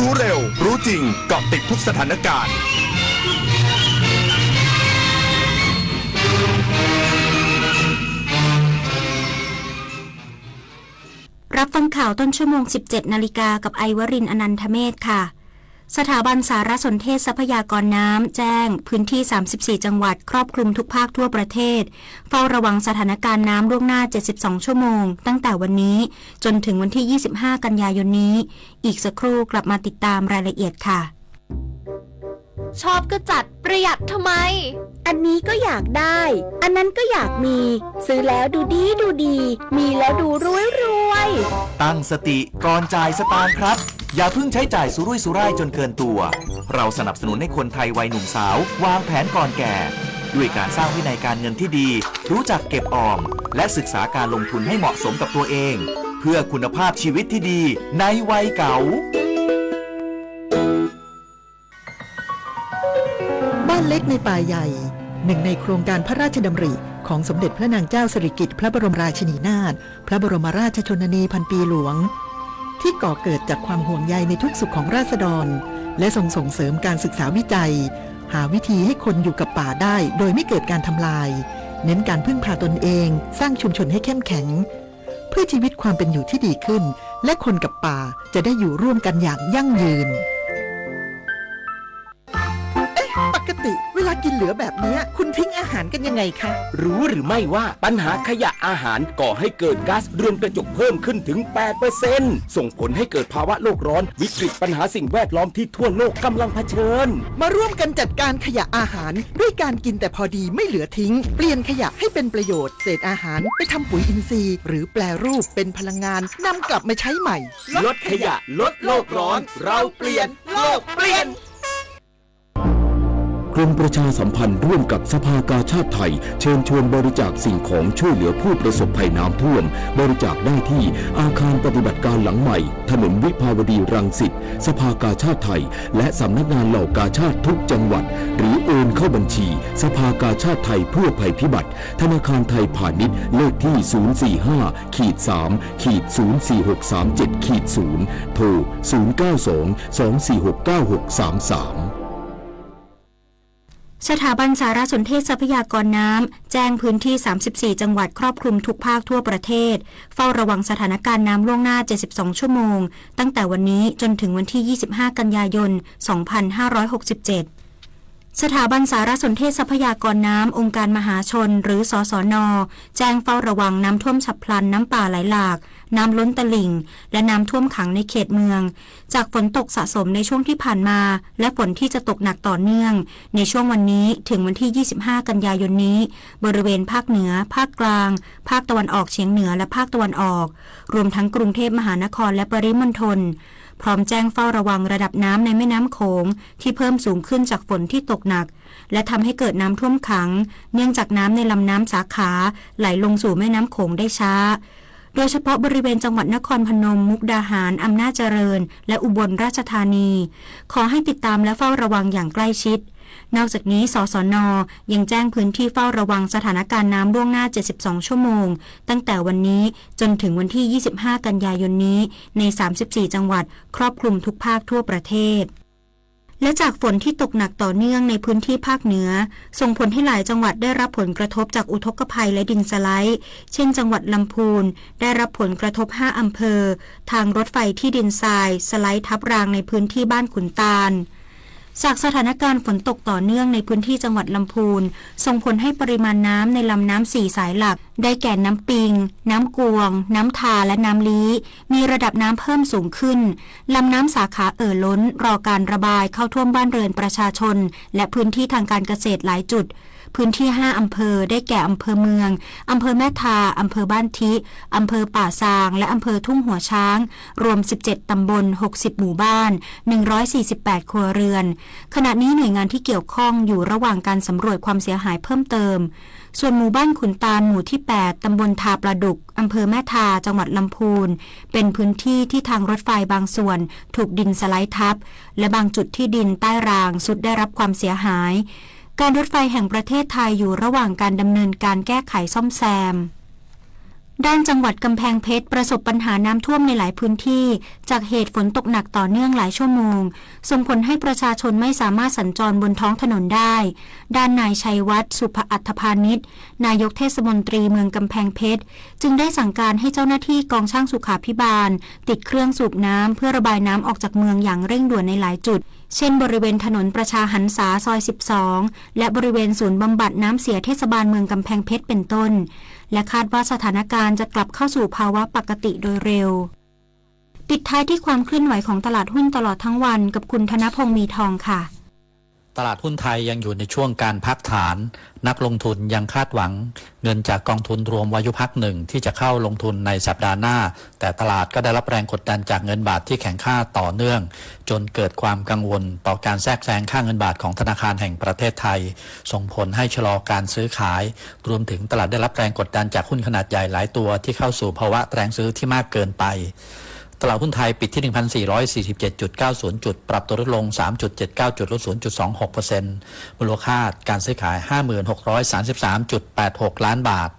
รู้เร็วรู้จริงเกาะติดทุกสถานการณ์รับฟังข่าวต้นชั่วโมง 17 นาฬิกากับไอวรินทร์ อนันทเมธค่ะสถาบันสารสนเทศทรัพยากรน้ำแจ้งพื้นที่34จังหวัดครอบคลุมทุกภาคทั่วประเทศเฝ้าระวังสถานการณ์น้ำล่วงหน้า72ชั่วโมงตั้งแต่วันนี้จนถึงวันที่25กันยายนนี้อีกสักครู่กลับมาติดตามรายละเอียดค่ะชอบก็จัดประหยัดทำไมอันนี้ก็อยากได้อันนั้นก็อยากมีซื้อแล้วดูดีมีแล้วดูรวยตั้งสติก่อนจ่ายสตางค์ครับอย่าเพิ่งใช้จ่ายสุรุ่ยสุร่ายจนเกินตัวเราสนับสนุนให้คนไทยวัยหนุ่มสาววางแผนก่อนแก่ด้วยการสร้างวินัยการเงินที่ดีรู้จักเก็บออมและศึกษาการลงทุนให้เหมาะสมกับตัวเองเพื่อคุณภาพชีวิตที่ดีในวัยเก่าบ้านเล็กในป่าใหญ่หนึ่งในโครงการพระราชดำริของสมเด็จพระนางเจ้าสิริกิติ์พระบรมราชินีนาถพระบรมราชชนนีพันปีหลวงที่ก่อเกิดจากความห่วงใยในทุกสุขของราษฎรและส่งเสริมการศึกษาวิจัยหาวิธีให้คนอยู่กับป่าได้โดยไม่เกิดการทำลายเน้นการพึ่งพาตนเองสร้างชุมชนให้เข้มแข็งเพื่อชีวิตความเป็นอยู่ที่ดีขึ้นและคนกับป่าจะได้อยู่ร่วมกันอย่างยั่งยืนปกติเวลากินเหลือแบบนี้คุณทิ้งอาหารกันยังไงคะรู้หรือไม่ว่าปัญหาขยะอาหารก่อให้เกิดก๊าซเรือนกระจกเพิ่มขึ้นถึง 8% ส่งผลให้เกิดภาวะโลกร้อนวิกฤตปัญหาสิ่งแวดล้อมที่ทั่วโลกกำลังเผชิญมาร่วมกันจัดการขยะอาหารด้วยการกินแต่พอดีไม่เหลือทิ้งเปลี่ยนขยะให้เป็นประโยชน์เศษอาหารไปทำปุ๋ยอินทรีย์หรือแปรรูปเป็นพลังงานนำกลับมาใช้ใหม่ลดขยะลดโลกร้อนเราเปลี่ยนโลกเปลี่ยนกรมประชาสัมพันธ์ร่วมกับสภากาชาดไทยเชิญชวนบริจาคสิ่งของช่วยเหลือผู้ประสบภัยน้ำท่วมบริจาคได้ที่อาคารปฏิบัติการหลังใหม่ถนนวิภาวดีรังสิตสภากาชาดไทยและสำนักงานเหล่ากาชาดทุกจังหวัดหรือโอนเข้าบัญชีสภากาชาดไทยเพื่อภัยพิบัติธนาคารไทยพาณิชย์เลขที่045-3-04637-0โทร092-246-9633สถาบันสารสนเทศทรัพยากรน้ำแจ้งพื้นที่34จังหวัดครอบคลุมทุกภาคทั่วประเทศเฝ้าระวังสถานการณ์น้ำล่วงหน้า72ชั่วโมงตั้งแต่วันนี้จนถึงวันที่25กันยายน2567สถาบันสารสนเทศทรัพยากรน้ำองค์การมหาชนหรือสสน.แจ้งเฝ้าระวังน้ำท่วมฉับพลันน้ำป่าไหลหลากน้ำล้นตลิ่งและน้ำท่วมขังในเขตเมืองจากฝนตกสะสมในช่วงที่ผ่านมาและฝนที่จะตกหนักต่อเนื่องในช่วงวันนี้ถึงวันที่25กันยายนนี้บริเวณภาคเหนือภาคกลางภาคตะวันออกเฉียงเหนือและภาคตะวันออกรวมทั้งกรุงเทพมหานครและปริมณฑลพร้อมแจ้งเฝ้าระวังระดับน้ำในแม่น้ำโขงที่เพิ่มสูงขึ้นจากฝนที่ตกหนักและทำให้เกิดน้ำท่วมขังเนื่องจากน้ำในลำน้ำสาขาไหลลงสู่แม่น้ำโขงได้ช้าโดยเฉพาะบริเวณจังหวัดนครพนมมุกดาหารอำนาจเจริญและอุบลราชธานีขอให้ติดตามและเฝ้าระวังอย่างใกล้ชิดนอกจากนี้สสน.ยังแจ้งพื้นที่เฝ้าระวังสถานการณ์น้ำล่วงหน้า72ชั่วโมงตั้งแต่วันนี้จนถึงวันที่25กันยายนนี้ใน34จังหวัดครอบคลุมทุกภาคทั่วประเทศและจากฝนที่ตกหนักต่อเนื่องในพื้นที่ภาคเหนือส่งผลให้หลายจังหวัดได้รับผลกระทบจากอุทกภัยและดินสไลด์เช่นจังหวัดลำพูนได้รับผลกระทบ5อำเภอทางรถไฟที่ดินทรายสไลด์ทับรางในพื้นที่บ้านขุนตาลจากสถานการณ์ฝนตกต่อเนื่องในพื้นที่จังหวัดลำพูนส่งผลให้ปริมาณน้ำในลำน้ำ4สายหลักได้แก่น้ำปิงน้ำกวงน้ำทาและน้ำลี้มีระดับน้ำเพิ่มสูงขึ้นลำน้ำสาขาล้นรอการระบายเข้าท่วมบ้านเรือนประชาชนและพื้นที่ทางการเกษตรหลายจุดพื้นที่5อำเภอได้แก่อำเภอเมืองอำเภอแม่ทาอำเภอบ้านทิอำเภอป่าซางและอำเภอทุ่งหัวช้างรวม17ตำบล60หมู่บ้าน148ครัวเรือนขณะนี้หน่วยงานที่เกี่ยวข้องอยู่ระหว่างการสำรวจความเสียหายเพิ่มเติมส่วนหมู่บ้านขุนตาลหมู่ที่8ตำบลทาปลาดุกอำเภอแม่ทาจังหวัดลำพูนเป็นพื้นที่ที่ทางรถไฟบางส่วนถูกดินสไลด์ทับและบางจุดที่ดินใต้รางสุดได้รับความเสียหายการรถไฟแห่งประเทศไทยอยู่ระหว่างการดำเนินการแก้ไขซ่อมแซม ด้านจังหวัดกำแพงเพชรประสบปัญหาน้ำท่วมในหลายพื้นที่จากเหตุฝนตกหนักต่อเนื่องหลายชั่วโมงส่งผลให้ประชาชนไม่สามารถสัญจรบนท้องถนนได้ด้านนายชัยวัฒน์สุภอัฏฐพานิชนายกเทศมนตรีเมืองกำแพงเพชรจึงได้สั่งการให้เจ้าหน้าที่กองช่างสุขาภิบาลติดเครื่องสูบน้ำเพื่อระบายน้ำออกจากเมืองอย่างเร่งด่วนในหลายจุดเช่นบริเวณถนนประชาหันษาซอย12และบริเวณศูนย์บำบัดน้ำเสียเทศบาลเมืองกำแพงเพชรเป็นต้นและคาดว่าสถานการณ์จะกลับเข้าสู่ภาวะปกติโดยเร็วปิดท้ายที่ความเคลื่อนไหวของตลาดหุ้นตลอดทั้งวันกับคุณธนพงษ์มีทองค่ะตลาดหุ้นไทยยังอยู่ในช่วงการพักฐานนักลงทุนยังคาดหวังเงินจากกองทุนรวมวายุพักหนึ่งที่จะเข้าลงทุนในสัปดาห์หน้าแต่ตลาดก็ได้รับแรงกดดันจากเงินบาทที่แข็งค่าต่อเนื่องจนเกิดความกังวลต่อการแทรกแซงค่าเงินบาทของธนาคารแห่งประเทศไทยส่งผลให้ชะลอการซื้อขายรวมถึงตลาดได้รับแรงกดดันจากหุ้นขนาดใหญ่หลายตัวที่เข้าสู่ภาวะแรงซื้อที่มากเกินไปตลาดหุ้นไทยปิดที่ 1,447.90 จุดปรับตัวลดลง 3.79 จุดลด 0.26% มูลค่าการซื้อขาย 5633.86 ล้านบาท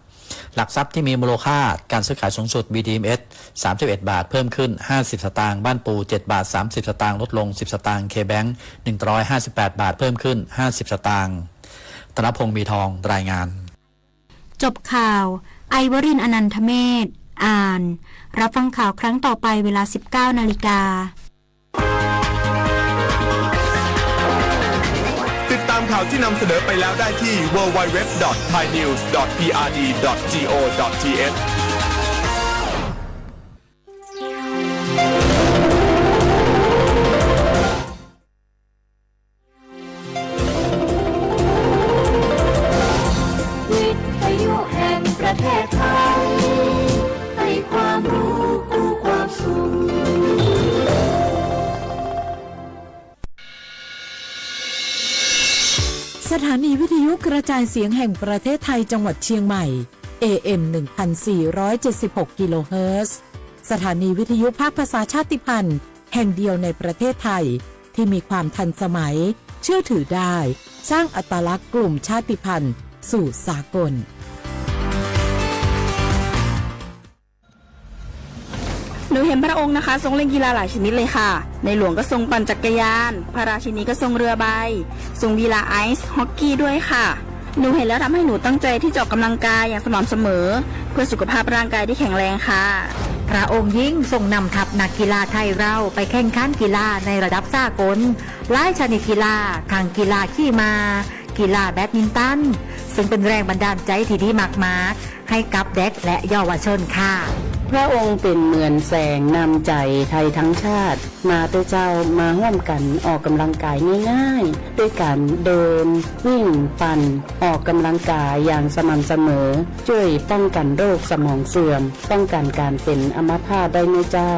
หลักทรัพย์ที่มีมูลค่าการซื้อขายสูงสุด BDMs 31 บาทเพิ่มขึ้น50สตางค์บ้านปู7บาท30สตางค์ลดลง10สตางค์ KBank 158 บาทเพิ่มขึ้น50สตางค์ธนพงษ์มีทองรายงานจบข่าวไอวรินทร์อนันทเมธอ่านรับฟังข่าวครั้งต่อไปเวลา 19 นาฬิกาติดตามข่าวที่นำเสนอไปแล้วได้ที่ www.thainews.prd.go.thวิทยุแห่งประเทศไทยให้ความรู้กู้ความสุขสถานีวิทยุกระจายเสียงแห่งประเทศไทยจังหวัดเชียงใหม่ AM 1476 กิโลเฮิรตซ์สถานีวิทยุภาคภาษาชาติพันธุ์แห่งเดียวในประเทศไทยที่มีความทันสมัยเชื่อถือได้สร้างอัตลักษณ์กลุ่มชาติพันธุ์สู่สากลหนูเห็นพระองค์นะคะทรงเล่นกีฬาหลายชนิดเลยค่ะในหลวงก็ทรงปั่นจักรยานพระราชินีก็ทรงเรือใบทรงกีฬาไอซ์ฮอกกี้ด้วยค่ะหนูเห็นแล้วทำให้หนูตั้งใจที่จะออกกำลังกายอย่างสม่ำเสมอเพื่อสุขภาพร่างกายที่แข็งแรงค่ะพระองค์ยิ่งทรงนำทัพนักกีฬาไทยเราไปแข่งขันกีฬาในระดับสากลหลายชนิดกีฬาทั้งกีฬาขี่ม้ากีฬาแบดมินตันซึ่งเป็นแรงบันดาลใจที่ดีมากๆให้กับเด็กและเยาวชนค่ะพระองค์เป็นเหมือนแสงนำใจไทยทั้งชาติมาตัวเจ้ามาร่วมกันออกกำลังกายง่ายๆด้วยการเดินวิ่งปั่นออกกำลังกายอย่างสม่ำเสมอช่วยป้องกันโรคสมองเสื่อมป้องกันการเป็นอัมพาตได้ในเจ้า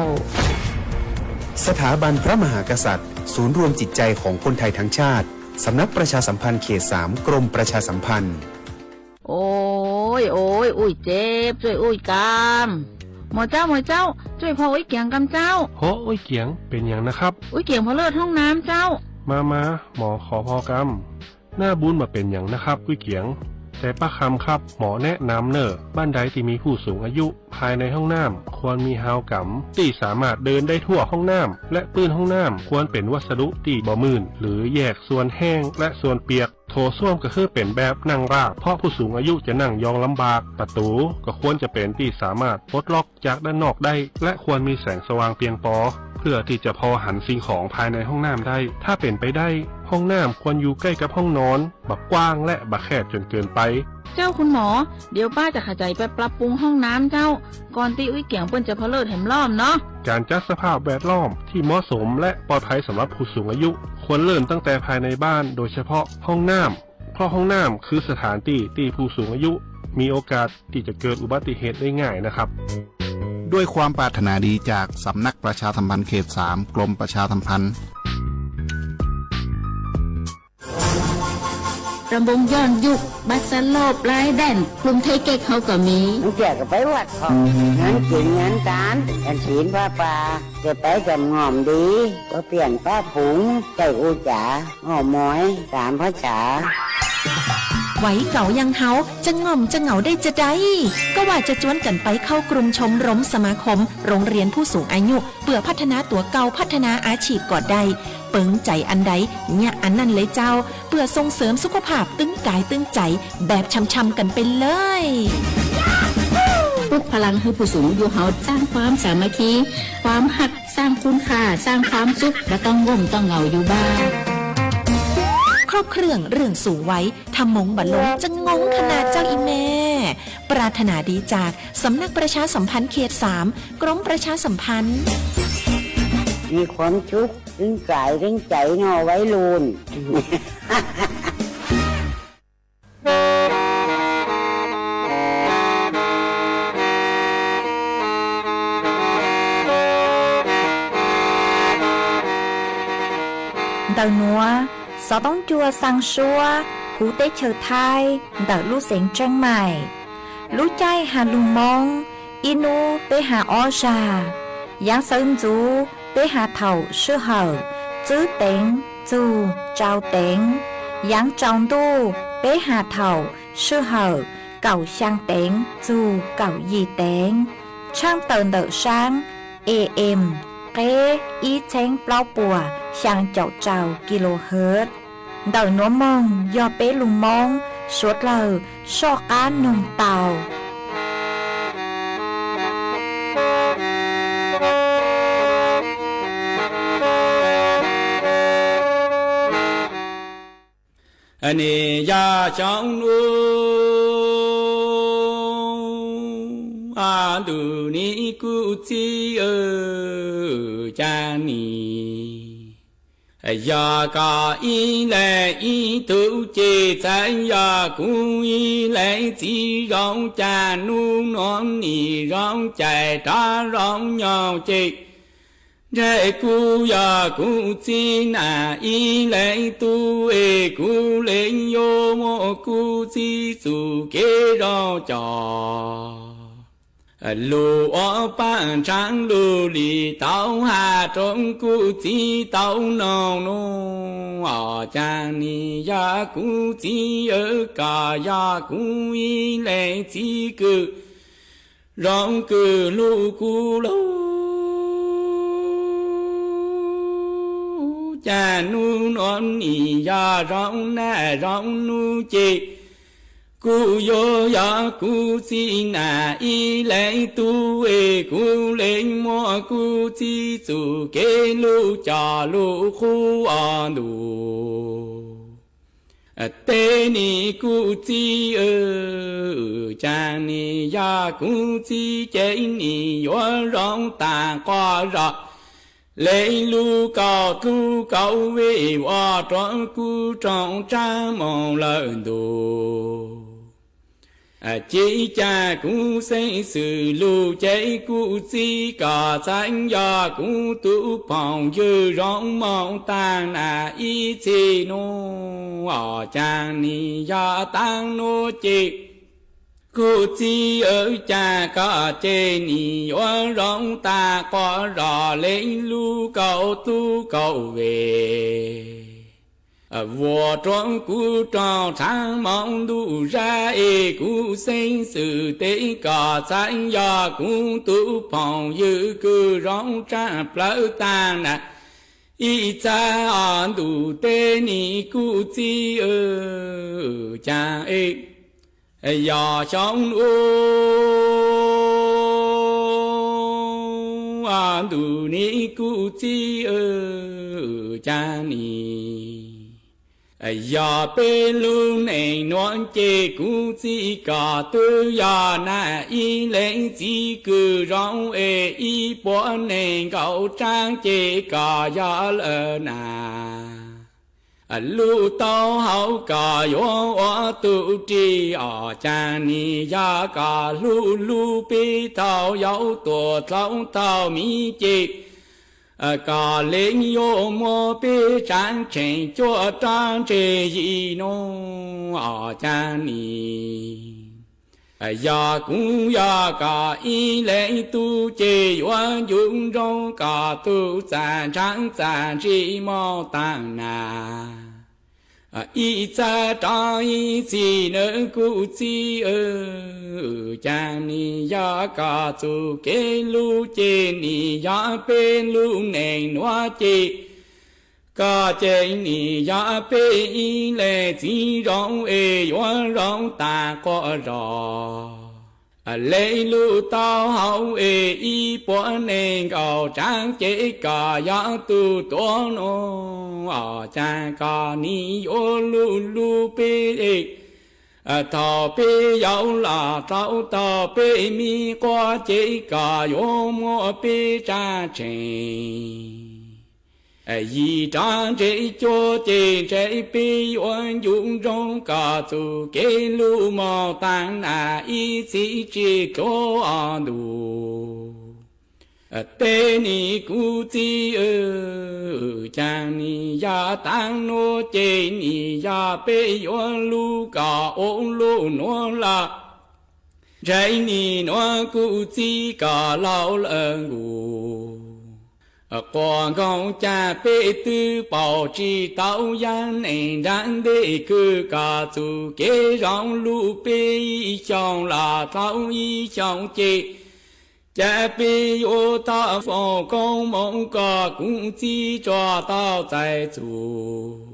สถาบันพระมหากษัตริย์ศูนย์รวมจิตใจของคนไทยทั้งชาติสำนักประชาสัมพันธ์เขต 3 กรมประชาสัมพันธ์โอ้ยอุ้ยเจ็บช่วยอุ้ยกามหมอเจ้าช่วยพออุ้ยเกียงกำเจ้าโหอุ้ยเกียงเป็นอย่างนะครับอุ้ยเกียงพอเลิศห้องน้ำเจ้ามาหมอขอพอกำหน้าบุญมาเป็นอย่างนะครับอุ้ยเกียงแต่ป้าคำครับหมอแนะนำเนอะบ้านใดที่มีผู้สูงอายุภายในห้องน้ำควรมีฮาวกัมที่สามารถเดินได้ทั่วห้องน้ำและปื้นห้องน้ำควรเป็นวัสดุที่บ่มื่นหรือแยกส่วนแห้งและส่วนเปียกโถส้วมก็คือเป็นแบบนั่งราบเพราะผู้สูงอายุจะนั่งยองลำบากประตูก็ควรจะเป็นที่สามารถปลดล็อกจากด้านนอกได้และควรมีแสงสว่างเพียงพอเพื่อที่จะพอหันสิ่งของภายในห้องน้ำได้ถ้าเป็นไปได้ห้องน้ำควรอยู่ใกล้กับห้องนอนบักกว้างและบักแคบจนเกินไปเจ้าคุณหมอเดี๋ยวป้าจะขยายไปปรับปรุงห้องน้ำเจ้าก่อนตีอุ้ยเกียงเปิ้นจะพเลิศแหมล้อมเนาะการจัดสภาพแวดล้อมที่เหมาะสมและปลอดภัยสำหรับผู้สูงอายุควรเริ่มตั้งแต่ภายในบ้านโดยเฉพาะห้องน้ำเพราะห้องน้ำคือสถานที่ผู้สูงอายุมีโอกาสที่จะเกิดอุบัติเหตุได้ง่ายนะครับด้วยความปรารถนาดีจากสำนักประชาสัมพันธ์เขต 3 กรมประชาสัมพันธ์รำวงย้อนยุคบัสสโลบไร้แดนกลุ่มไทยเก๊กเขาก็มีมึงแจกกับไปวัดของงานกินงานการกันศีลผ้าป่าจะไปกันงอมดีก็เปลี่ยนผ้าผุงใจอูจ๋าหอมม้อยตามพระจ๋า ไหวเก่ายังเฮาจะง่อมจะเหงาได้จะได้ก็ว่าจะจวนกันไปเข้ากลุ่มชมรมสมาคมโรงเรียนผู้สูงอายุเพื่อพัฒนาตัวเก่าพัฒนาอาชีพก่อได้เปิงใจอันใดเนี่ยอันนั้นเลยเจ้าเพื่อส่งเสริมสุขภาพตึงกายตึงใจแบบช่ำๆกันไปเลยปลุกพลังให้ผู้สูงอายุเฮาสร้างความสามัคคีความหักสร้างคุณค่าสร้างความสุขและต้องง่มต้องเหงาอยู่บ้านครอบเครื่องเรื่องสูงไว้ทำมงบัลลงจะงงขนาดเจ้าอีแม่ปรารถนาดีจากสำนักประชาสัมพันธ์เขต 3 กรมประชาสัมพันธ์มีความชุกเรื่องกายเรื่องใจเนาะไว้ลูนTờ núa, gió bóng chua sang xua, hú tế chờ thai, đỡ lũ xén trăng mải. Lũ chay hà lù mong, inu bế hà o trà. Giáng sơn chú, bế hà thầu sư hở, chứ tên, chú, trao tên. Giáng trọng tu, bế hà thầu sư hở, cầu sang tên, chú, cầu gì tên. Trang tờn đỡ sáng, AM, kế ý chén bao bùa, sang chậu trào kHz. Đầu nó mong do bé lùng mong, suốt lờ so cá nông tàu. Nè ya trong nu a du ni cu chi ơ cha ni ya ca y lệ y tu chê chan ya cu y lệ chi rong cha nu non ni rong chạy ta rong nhau chê Rê cu ya cu chi na y lệ tu e cu lệ yo mo cu chi su kê rong cho Lù ở bàn trắng lù lì tàu hà trong cu chi tàu nông nông ở trang ni ya cu chi ở cả ya cu y lệ chi cử rong cử lù cu lô cha nu non ni ya rong na rong nu chi Cu yo ya cu chi na y lệ tu e cu lệ mo cu chi su ke lu cha lu khu a nu Tê ni cu chi ơ cha ni ya cu chi chế ni yo rong ta qua ra Lệ lu cao tu cao về hoa trọn cu trọng cha mong lợn đồ Chỉ cha cu xây sự lu chế cu chi cả chánh ya cu tu phòng dư rong mong tang na y chi nô ở trang ni ya tang nô chi Cô chi ở cha cả chê ni oan rong ta có rõ lên lu cầu tu cầu về Vua trong cú trò sáng mong đủ ra e cú sinh sự tế cả chánh ya cú tu phòng dư cư rong cha plơ ta nà Y cha an đủ tế ni cú chi ở cha e Ya trong u an du ni cu chi ơ cha ni Ya pe lu nei non che cu chi cả tư ya na y lệnh chi cử rong e y po nei gạo trang che cả ya lơ na Lu tao hậu cả yo wa tu tri ở cha ni ya cả lu pi tao yao tuo tao mi chi cả lên yo mo pi trang chen cho trang che yi no ở cha ni Ya cũng ya cả y lệ tu chế yuan dung rong cả tu zàn trang zàn chi mò tàng nà 一在张一起能顾及将你呀嘎走给路见你呀被路内挪接嘎见你呀被一来金融原容大过绕lấy lu tao hậu y bỏ nên cầu trang chế cả ya tu to nó trang cả ni yo lu lu pe thọ pe yau là trao tao pe mi qua chế cả yo mo pe cha chen yi trang chế cho chế chế pe yuan dung trong cả tu kế lu mò tăng na y chỉ chế cho an du tê ni cu chi chang ni ya tăng nô chế ni ya pe yuan lu cả ôn lu nó là trái ni nó cu chi cả lao lợn ngủ quảng công cha bê tư bảo trì tao yan nền rắn đê cư cả tu kế rong lu bê chong là tao y chong chê cha bê ô ta phò công mong cả cũng chi cho tao tại chủ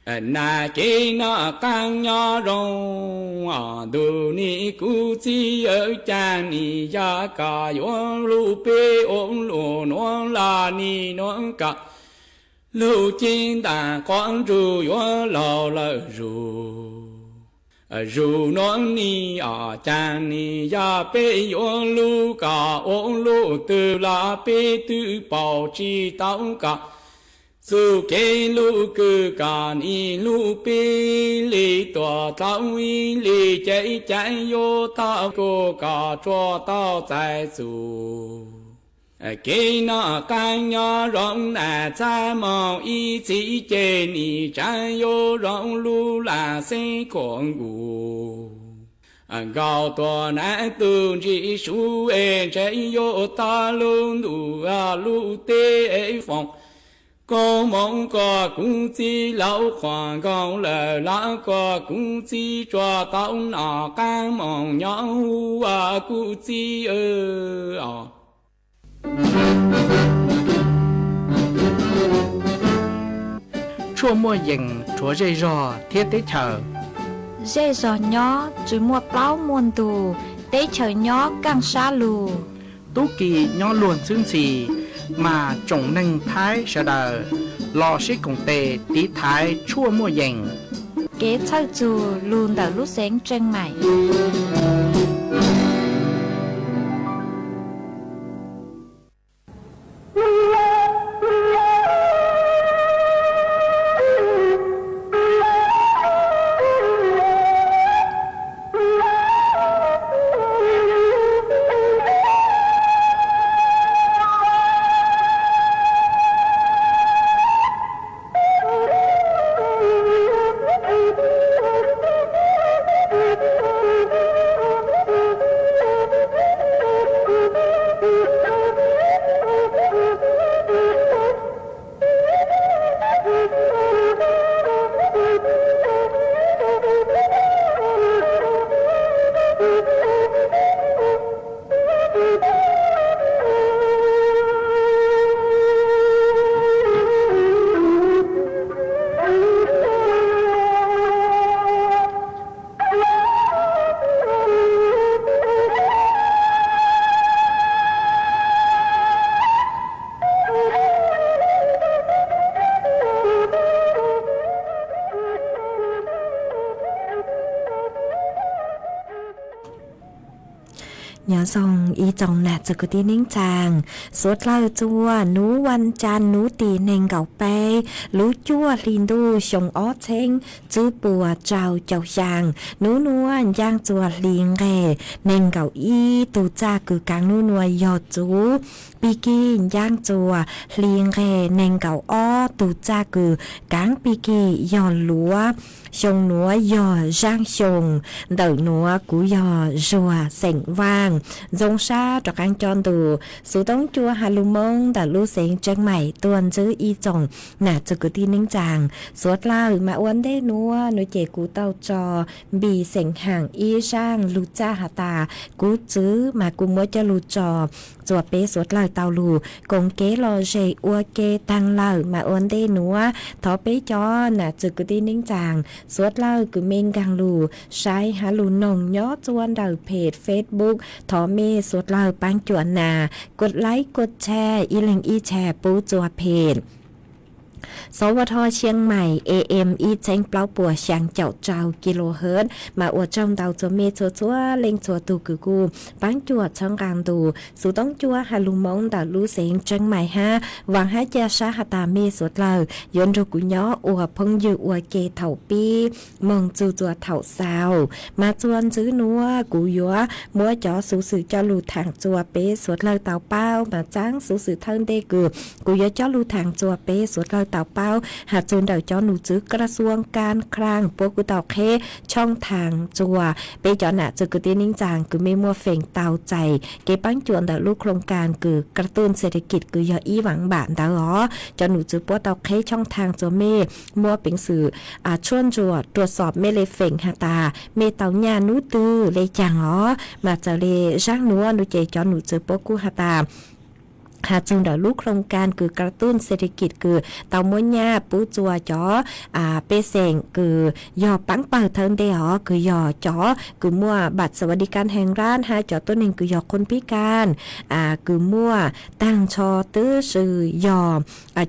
na kế na căng nhá rong đồ ni cu chi ở cha ni ya cả yon lu bê ôm lu nó là ni nó cả lu chín ta quang ru yo lao la ru nó ni cha ni ya bê yon lu cả ôm lu từ la bê tư bảo chi tao cả su kế lu cư cả ni lu pi li tòa tao y li chạy chạy yo tao cô cả cho tao tại su kế na căng nhá rong na cha mong y chỉ chế ni trái yo rong lu là sinh con ngủ gạo tòa nãy từ chỉ su chạy yo ta lu nu lu tê phòng cô mong có cũng chỉ lão hoàng gạo lệ lá có cũng chỉ cho tao nọ căng mong nhau cũng chỉ chua mua dừng chúa dây rò thiết tế chờ dây rò nhỏ chỉ mua bao muôn tù tế chờ nhỏ càng xa lù tú kỳ nhỏ luôn xương xì mà trồng nâng thái sợ đờ lò xí cùng tề tí thái chua mua dành kế thơ chù luôn đỡ lúc sáng chân mày nhớ dòng y dòng nạt từ cái tin nính chàng suốt lâu chua nú văn chan nú tì nền gạo pe lú chua linh đu sông ó chênh chữ bùa trào chào chàng nú nuan giang chua liền ghề nền gạo y tu cha cứ càng nú nuôi giọt chú pi kỳ giang chua liền ghề nền gạo ó tu cha cứ càng pi kỳ giọt lúa sông núa giò giang sông đợi núa cú giò rùa sảnh vang dông xa cho căng tròn tù số tống chua hà lù mông đã lưu xén chân mày tuần giữ y chồng nà chữ cứ tin ninh chàng suốt lao mà uốn đê nua nói chè cú tàu trò bị sành hàng y sang lù cha hà tà cú chữ mà cú mua cho lù trò chùa bế suốt lao tàu lù cùng kế lo dây ua kê tăng lao mà uốn đê nua thó bế cho nà chữ cứ tin ninh chàng suốt lao cứ mênh gang lù sai hà lù nồng nhó chuan đầuเพจ Facebook ทอเมสุดเราปังจวนนากดไลค์กดแชร์อีลิงอีแชร์ปูจัวเพจสวทเชียงใหม่ AM อีเจงเปล่าปัวเชียงเจ้าเจ้ากิโลเฮิรตซ์มาอวดจอมดาวจัวเมจัวจัวเล็งจัวตูกูกูปังจวดช่องกลางตูสู่ต้องจัวฮาลุมงดาวลูเสียงเชียงใหม่ฮะวางให้เจาชาหตาเมสุดเรายนรูกุญย้ออวดพงยืออวดเกเถาปีมองจูจัวเถาสาวมาจวนซื้อนัวกูยัวมัวจอสู่สื่อเจ้าลูทางจัวเป้สุดเราเต่าเป้ามาจ้างสู่สื่อเทิงเตกูกูยัวเจ้าลูทางจัวเป้สุดเราเต่าเป้าหาจูนเดาจอหนูซื้อกระทรวงการคลังพวกกูเต่าเคช่องทางจัวเป้จอหนาจะกูตีนิ่งจางกูไม่มัวเฟ่งเต่าใจเก็บปั้งจวนเดาลูกโครงการคือกระตุ้นเศรษฐกิจกูยออีหวังบานเดาอ๋อจอหนูซื้อพวกเต่าเคช่องทางจัวเม่มัวเป็นสื่อชวนจัวตรวจสอบเมเลเฟ่งหาตาเมเต่าญานูตื้อเลยจางอ๋อมาจะเลจ้างนัวหนูเจจอหนูซื้อพวกกูหาตาหาจึงเดาลูกโครงการคือกระตุ้นเศรษฐกิจคือเตาม้วนยาปูจัวจอเปเซงคือยอปังเปิดเทิงเดียวคือยอจอคือมั่วบัตรสวัสดิการแห่งร้านหาจอตัวหนึ่งคือยอคนพิการคือมั่วตั้งชอตื้อสื่อยอ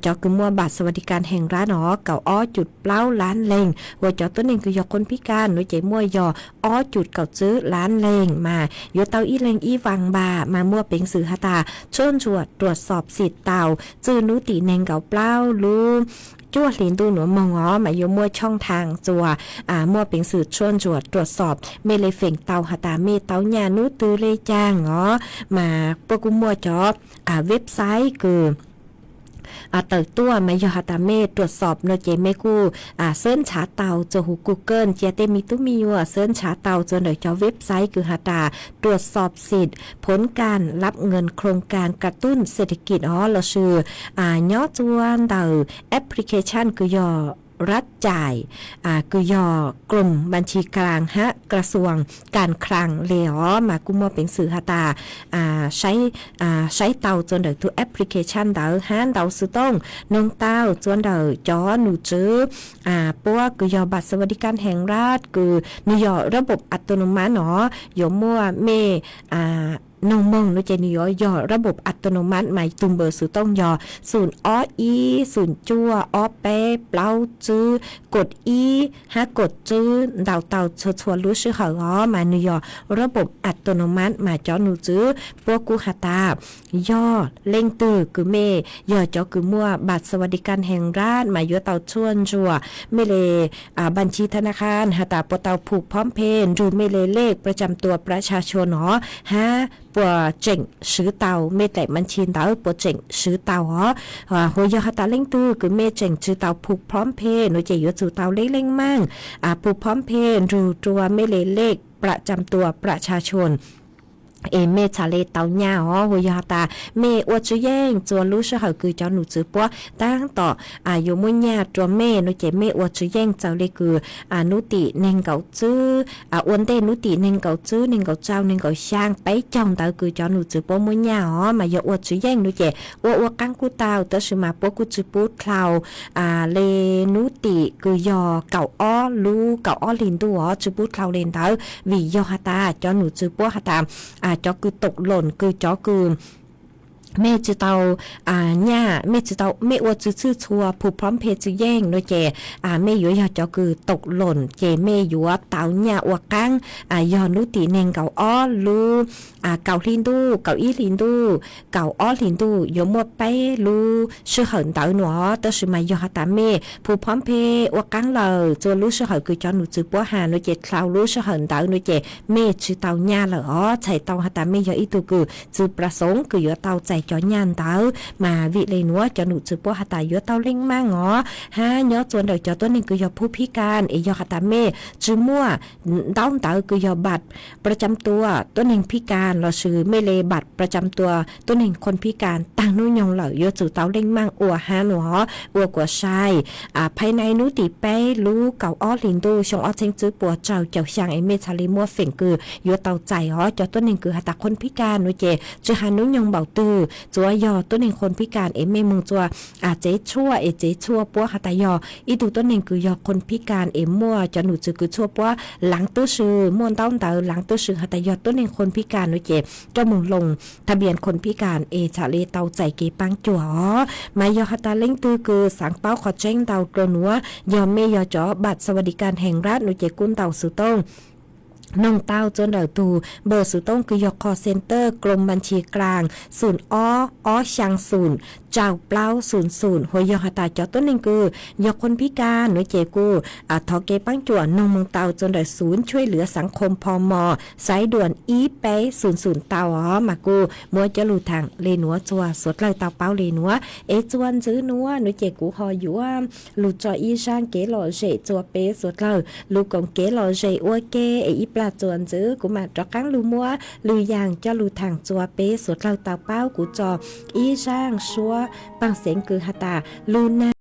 จอคือมั่วบัตรสวัสดิการแห่งร้านอ๋อเก่าอ้อจุดเปล่าล้านเลงว่าจอตัวหนึ่งคือยอคนพิการหนูใจมั่วยออ้อจุดเก่าซื้อล้านเลงมาโยเตาอีเลงอีวังบามามั่วเป็นสื่อหาตาชนชวดตรวจสอบสิทธิ์เต่าจื้อนุติเนงเก่าเปล่าลูจั่วหลินตูหนูมองอ๋อมาโยมั่วช่องทางจัวมั่วเป็นสื่อชวนจวดตรวจสอบเมเลเฟ่งเต่าหาตาเมเต่าญานุตือเลยจ้างอ๋อมาปกุมั่วจอเว็บไซต์คือเติร์ตัวมายอฮาตาเมตรวจสอบโนเจเมกูเซิร์นชาเตาจะหูกูเกิลเจเตมิตุมิยัวเซิร์นชาเตาจนเดจอเว็บไซต์คือฮาตาตรวจสอบสิทธิ์ผลการรับเงินโครงการกระตุ้นเศรษฐกิจอ๋อเราชื่อย่อจวนเดาแอปพลิเคชันคือยอรัฐจ่ายคือยอกลุ่มบัญชีกลางฮะกระทรวงการคลังเลยอ๋อมากุมว่าเป็นสื่อหาตาใช้เตาจนเดอตัวแอปพลิเคชันเดอฮันเดอสุต้องนงเต้าจนเดอจอหนูจื้อปัวคือยอบัตรสวัสดิการแห่งรัฐคือนิยอระบบอัตโนมัติเนาะยมัวเมนงมงนุเจนิยอระบบอัตโนมัติหมายตุมเบอร์สุต้องยอศูนย์อ้ออีศูนย์จัวอ้อเป๊ะเปล่าจื้อกดอีฮะกดจื้อดาวเต่าชัวรู้ชื่อเขาอ๋อมานิยอระบบอัตโนมัติมาจอหนูจื้อพวกกูหาตาย่อเล่งตือคือเมยอจอคือมั่วบัตรสวัสดิการแห่งรัฐมาย่อเต่าชวนจัวเมเลบัญชีธนาคารหาตาปเต่าผูกพร้อมเพนดูเมเลเลขประจำตัวประชาชนอ๋อฮะปัวเจ๋งซื้อเตาเมแต่มันชินเตาปัวเจ๋งซื้อเตาอ๋อหัวยาหาตาเล่งตื้อคือเมเจ๋งซื้อเตาผูกพร้อมเพย์หนูเจี๋ยซื้อเตาเล่งมั่งผูกพร้อมเพย์ดูตัวเมเลขประจำตัวประชาชนเมชาเลเตาหญ้าอ๋อหัวยาตาเมอวดจื้อแย่งจวนรู้ชื่อเขาคือเจ้าหนูจื้อปัวตั้งต่ออยู่มุ่งหญ้าตัวเมหนูเจเมอวดจื้อแย่งเจ้าเลยคือนุติเนงเก่าจื้ออ้วนเต้นุติเนงเก่าจื้อเนงเก่าเจ้าเนงเก่าช่างไปจ้องเตาคือเจ้าหนูจื้อปัวมุ่งหญ้าอ๋อมาอย่าอวดจื้อแย่งหนูเจอวดกังกูเตาเตชื่อมาปัวกูจื้อปูคลาวเลนุติคือยอเก่าอ้อลูเก่าอ้อลินตัวอ๋อจื้อปูคลาวเลนเตาวิยอหาตาเจ้าหนูจื้อปัวหาตาจอคือตกหล่นคือจอคือเมจิเตาหญ้าเมจิเตาเมอวดชื่อชัวผู้พร้อมเพจแย่งโดยเจเมอยู่ยอจอคือตกหล่นเจเมอยู่เตาหญ้าอวกังยอนุติเนงเก่าอ้อลูเก่าลินดูเก่าอีลินดูเก่าอ้อลินดูยมดไปลูชื่อเหินเตาหนัวแต่ชื่อมายอตาเมผู้พร้อมเพอวกังเลยจนลูชื่อเหินคือจอหนูจือปัวหาโดยเจคลาวลูชื่อเหินเตาโดยเจเมชื่อเตาหญ้าเลยอ๋อใช้เตาหาตาเมยออีตัวคือจือประสงค์คือยอเตาใจ จอยานเตามาวิเลยนัวจะหนูจือปัวหาตายยอเตาเล่งมากงอฮะยอจวนเดจอตัวนึงคือยอผู้พิการยอหาตาเมจือมั่วเต้าเตาคือยอบัตรประจำตัวตัวนึงพิการเราซื้อไม่เลบัตรประจำตัวตัวนึงคนพิการต่างนู้ยองเหล่ายอจือเตาเล่งมากอัวฮาหนูอัวกว่าชายภายในนู้ติไปรู้เก่าอ้อลินดูชงอ้อเชงจื้อปัวเจ้าเจ้าช่างเมชาลีมัวเฟ่งคือยอเตาใจจอตัวนึงคือหาตาคนพิการนู้เจจือหานู้ยองเบาตื้อจัวยอตัวนึงคนพิการเมมึงจัวเจ๊ชั่วเจ๊ชั่วปัวหาตายออีตูตัวนึงคือยอคนพิการมั่วจะหนูจือคือชั่วปัวหลังตื้อซื้อม่วนเต้าเตาหลังตื้อซื้อหาตายอตัวนึงคนพิการนู้เจเจ้ามึงลงทะเบียนคนพิการชาเลเตาใจเกปังจัวมายอหาตาเล่งตื้อคือสังเป้าขอแจ้งเตาตัวนัวยอมเมยอจอบัตรสวัสดิการแห่งรัฐนู้เจกุ้นเตาสุต้งน้องเต้าจนเดาตูเบอร์สุต้องคือยกคอเซ็นเตอร์กรมบัญชีกลางศูนย์อ้อชังศูนย์เจ้าเปล่า00หัวยอหตาจอต้นหนึ่งคือยกคนพิการหน่วยเจกูทอเกปังจวนนองเมืองเต้าจนเดาศูนย์ช่วยเหลือสังคมพมสายด่วนอีเป้00เต้ามากูมัวจะลู่ทางเลนัวจัวสดเลยเต้าเป้าเลนัวจวนซื้อนัวหน่วยเจกูหออยู่ว่าลู่จออีช่างเกหล่อเจจัวเป้สดเลยลู่กงเกหล่อเจอ้วเกอีปลาจวนซื้อกูมาจอกังลู่มัวลู่ยางจะลู่ทางจัวเป้สดเลยเต้าเป้ากูจออีช่างชัวปังเสียงคือหาตาลูนา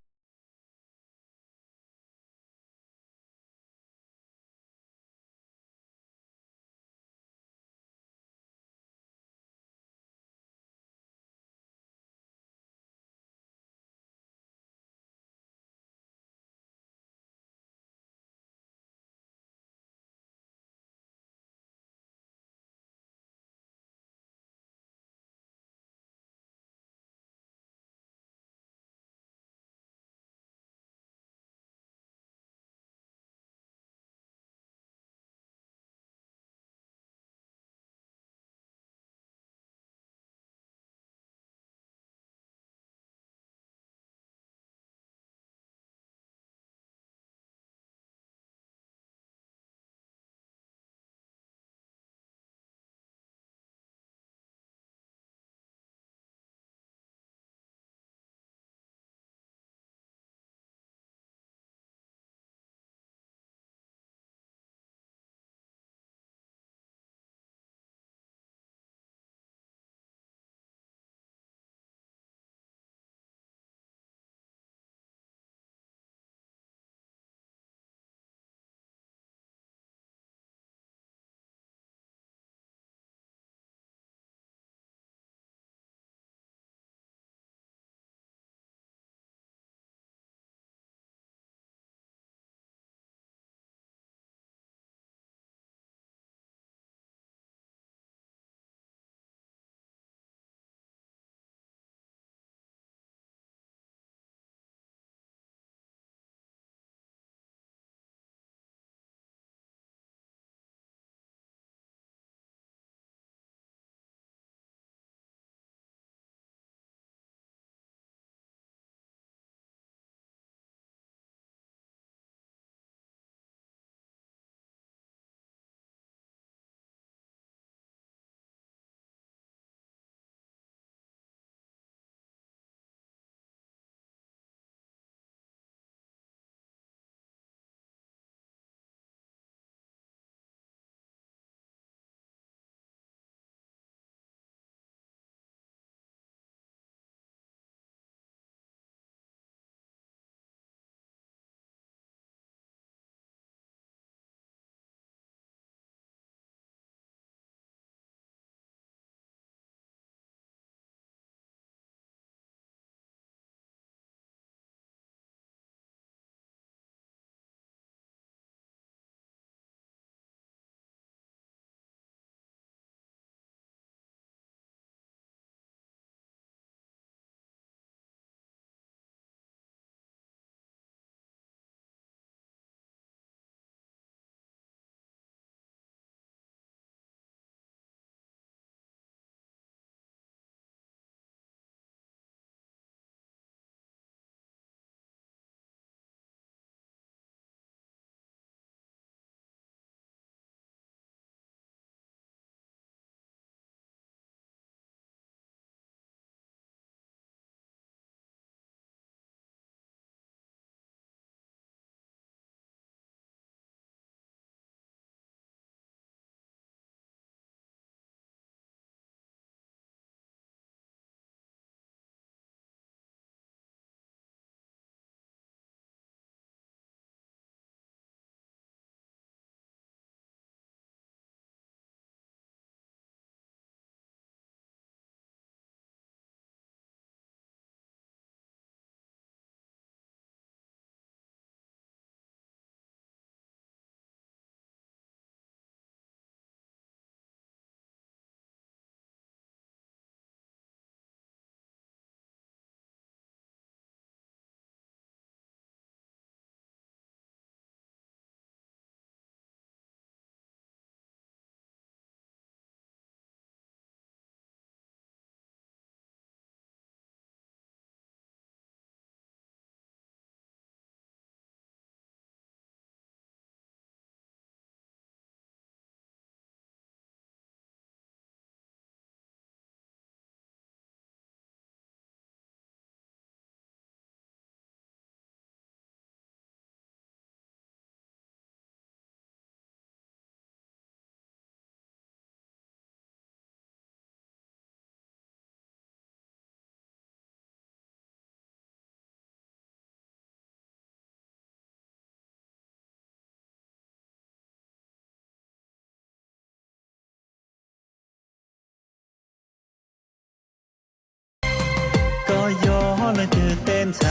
เลยตื่นเต้นใจ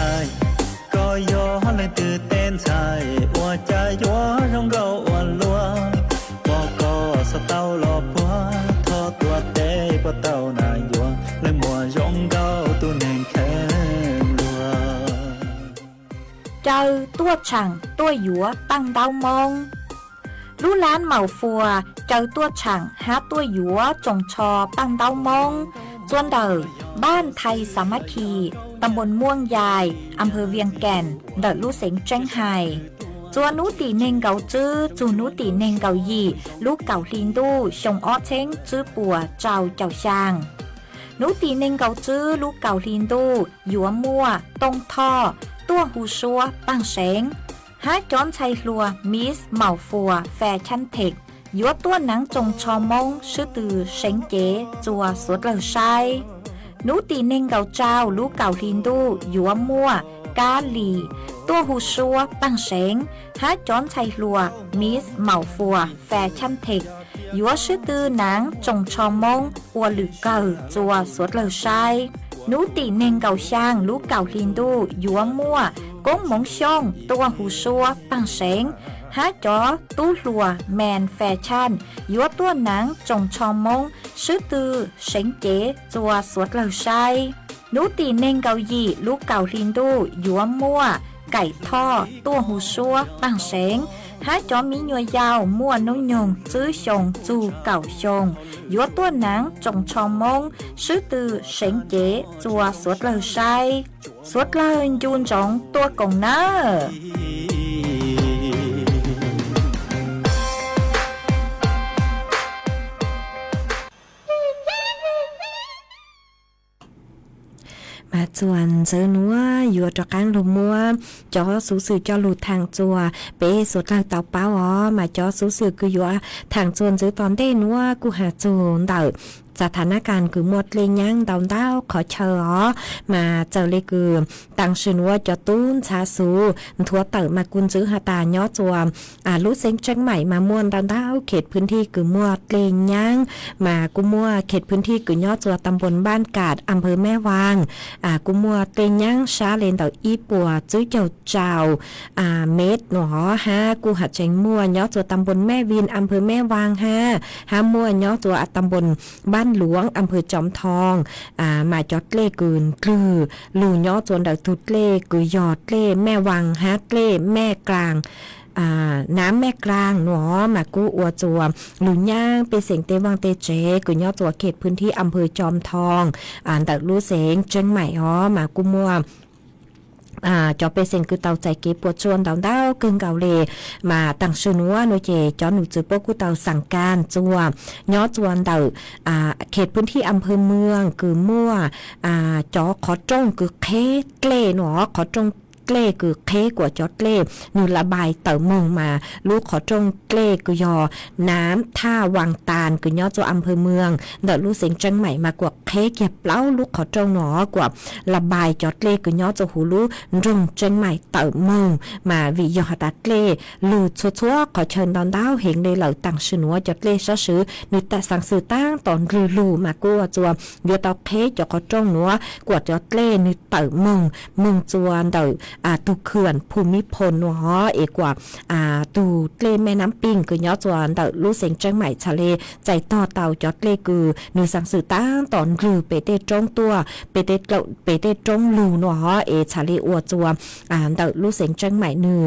ก็ย้อนเลยตื่นเต้นใจว่าจะย้อนร้องเกาอ้วนลัวว่าก็สเต้าหลอกพัวทอตัวเต้ปะเต้านายยัวเลยมัวร้องเกาตัวเน่งแข็งลัวเจอตัวฉังตัวหยัวตั้งดาวมองรู้ล้านเหมาฟัวเจอตัวฉังหาตัวหยัวจงชอตั้งดาวมองจวนเดอบ้านไทยสามัคคีตำบลม่วงยายอำเภอเวียงแก่นเดอลู่เสงเจ้งไฮจวนนูตีเนงเกาจื้อจูนูตีเนงเกายีลูกเก่าลินดูชงอ้อเช้งจื้อปัวเจ้าช่างนูตีเนงเกาจื้อลูกเก่าลินดูหยัวมั่วตงท่อตัวหูชัวปังเสงหาจอนชัยลัวมิสเหมาฟัวแฟชั่นเทคยัวตัวหนังจงชอมงชื่อตือเสงเก๋จัวสวดเหล่าไซนูตีเนงเกาเจ้าลูกเก่าลินดูหยัวมั่วกาหลีตัวหูชัวปังเสงหาจอนชัยลัวมิสเหมาฟัวแฟชั่นเทคยัวชื่อตือหนังจงชอมงอัวหลือเก่าจัวสวดเหล่าไซนูตีเนงเกาช่างลูกเก่าลินดูหยัวมั่วก้งหมงช่องตัวหูชัวปังเสงหาจอตู้ลัวแมนแฟชั่นยัวตัวหนังจงชอมมงชื่อตือเสงเก๋จัวสวดเหล่าไซนูตีเนงเกายีลูกเก่าลินดูหยัวมั่วไก่ท่อตัวหูชัวปังเสงหาจอมีหน่วยยาวมั่วนุ่งยงจื้อชงจูเก่าชงยัวตัวหนังจงชอมมงชื่อตือเสงเก๋จัวสวดเหล่าไซสวดเลยยูนจงตัวกงเนอมาจวนเจอนัวอยู่จอกลางลมมัวจอสูสื่อจอหลุดทางจัวเปสดลางเต่าเป้าอ๋อมาจอสูสื่อคืออยู่ทางจวนเจอตอนได้นัวกูหาจูนเต่าสถานการณ์คือหมดเลยยังดาวดาวขอเชิญมาเจอเลยคือตังชื่อว่าจะตุ้นชาสูทัวเติมากุนซื้อหาตาย้อจวมรู้เซ็งเชียงใหม่มาม่วนดาวดาวเขตพื้นที่คือหมดเลยยังมากุมัวเขตพื้นที่คือย้อจวตำบลบ้านกาดอำเภอแม่วางกุมัวเลยยังชาเลนเต่าอีปัวจื้อเจ้าเม็ดหนอฮะกูหัดเชงมัวย้อจวตำบลแม่วินอำเภอแม่วางฮะมัวย้อจวตำบลบ้านหลวงอำเภอจอมทองมาจอดเล่กืนคือลูย่อจวนดักทุดเล่กือยอดเล่แม่วังฮักเล่แม่กลางน้ำแม่กลางหนอมากู้อัวจัวหลุนย่างเป็นเสียงเตวังเตเจกุย่อจัวเขตพื้นที่อำเภอจอมทองดักรู้เสียงเชียงใหม่มากู้มัวจอเปเซงคือเตาใจเก็บปวดชวนเตาเต้ากึ่งเกาเลมาตั้งชื่อนัวโนเจจอหนูจือปกูเตาสั่งการจัวย้อจวนเตาเขตพื้นที่อำเภอเมืองคือมั่วจอขอจงคือเคเกลหนอขอจงเกล้คือเคกว่าจอดเกล้นูระบายเต่ามงมาลูกขอจงเกล้คือยอน้ำท่าวังตาลคือย่อตัวอำเภอเมืองเดอลูเสียงจังใหม่มากว่าเคเก็บเล้าลูกขอจงหนอกว่าระบายจอดเกล้คือย่อตัวหูลูรงจังใหม่เต่ามงมาวิยอตัดเกล้ลูชัวขอเชิญตอนดาวเห็นเลยเหล่าต่างชื่อนัวจอดเกล้ซะซื้อนึกแต่สั่งซื้อตั้งตอนรูมากว่าจัวยัวเตาเคจอขอจงหนัวกว่าจอดเกล้นึกเต่ามงจวนเดอตูเขื่อนภูมิพลหัวเอกว่าตูเตลแม่น้ำปิงคือย้อจวนเต่าลู่เสียงจังใหม่ทะเลใจต่อเต่าจอดเลคือนูสังสือตั้งตอนรือเปเตจงตัวเปเตจงลูหนัวทะเลอวจัวเต่าลู่เสียงจังใหม่นือ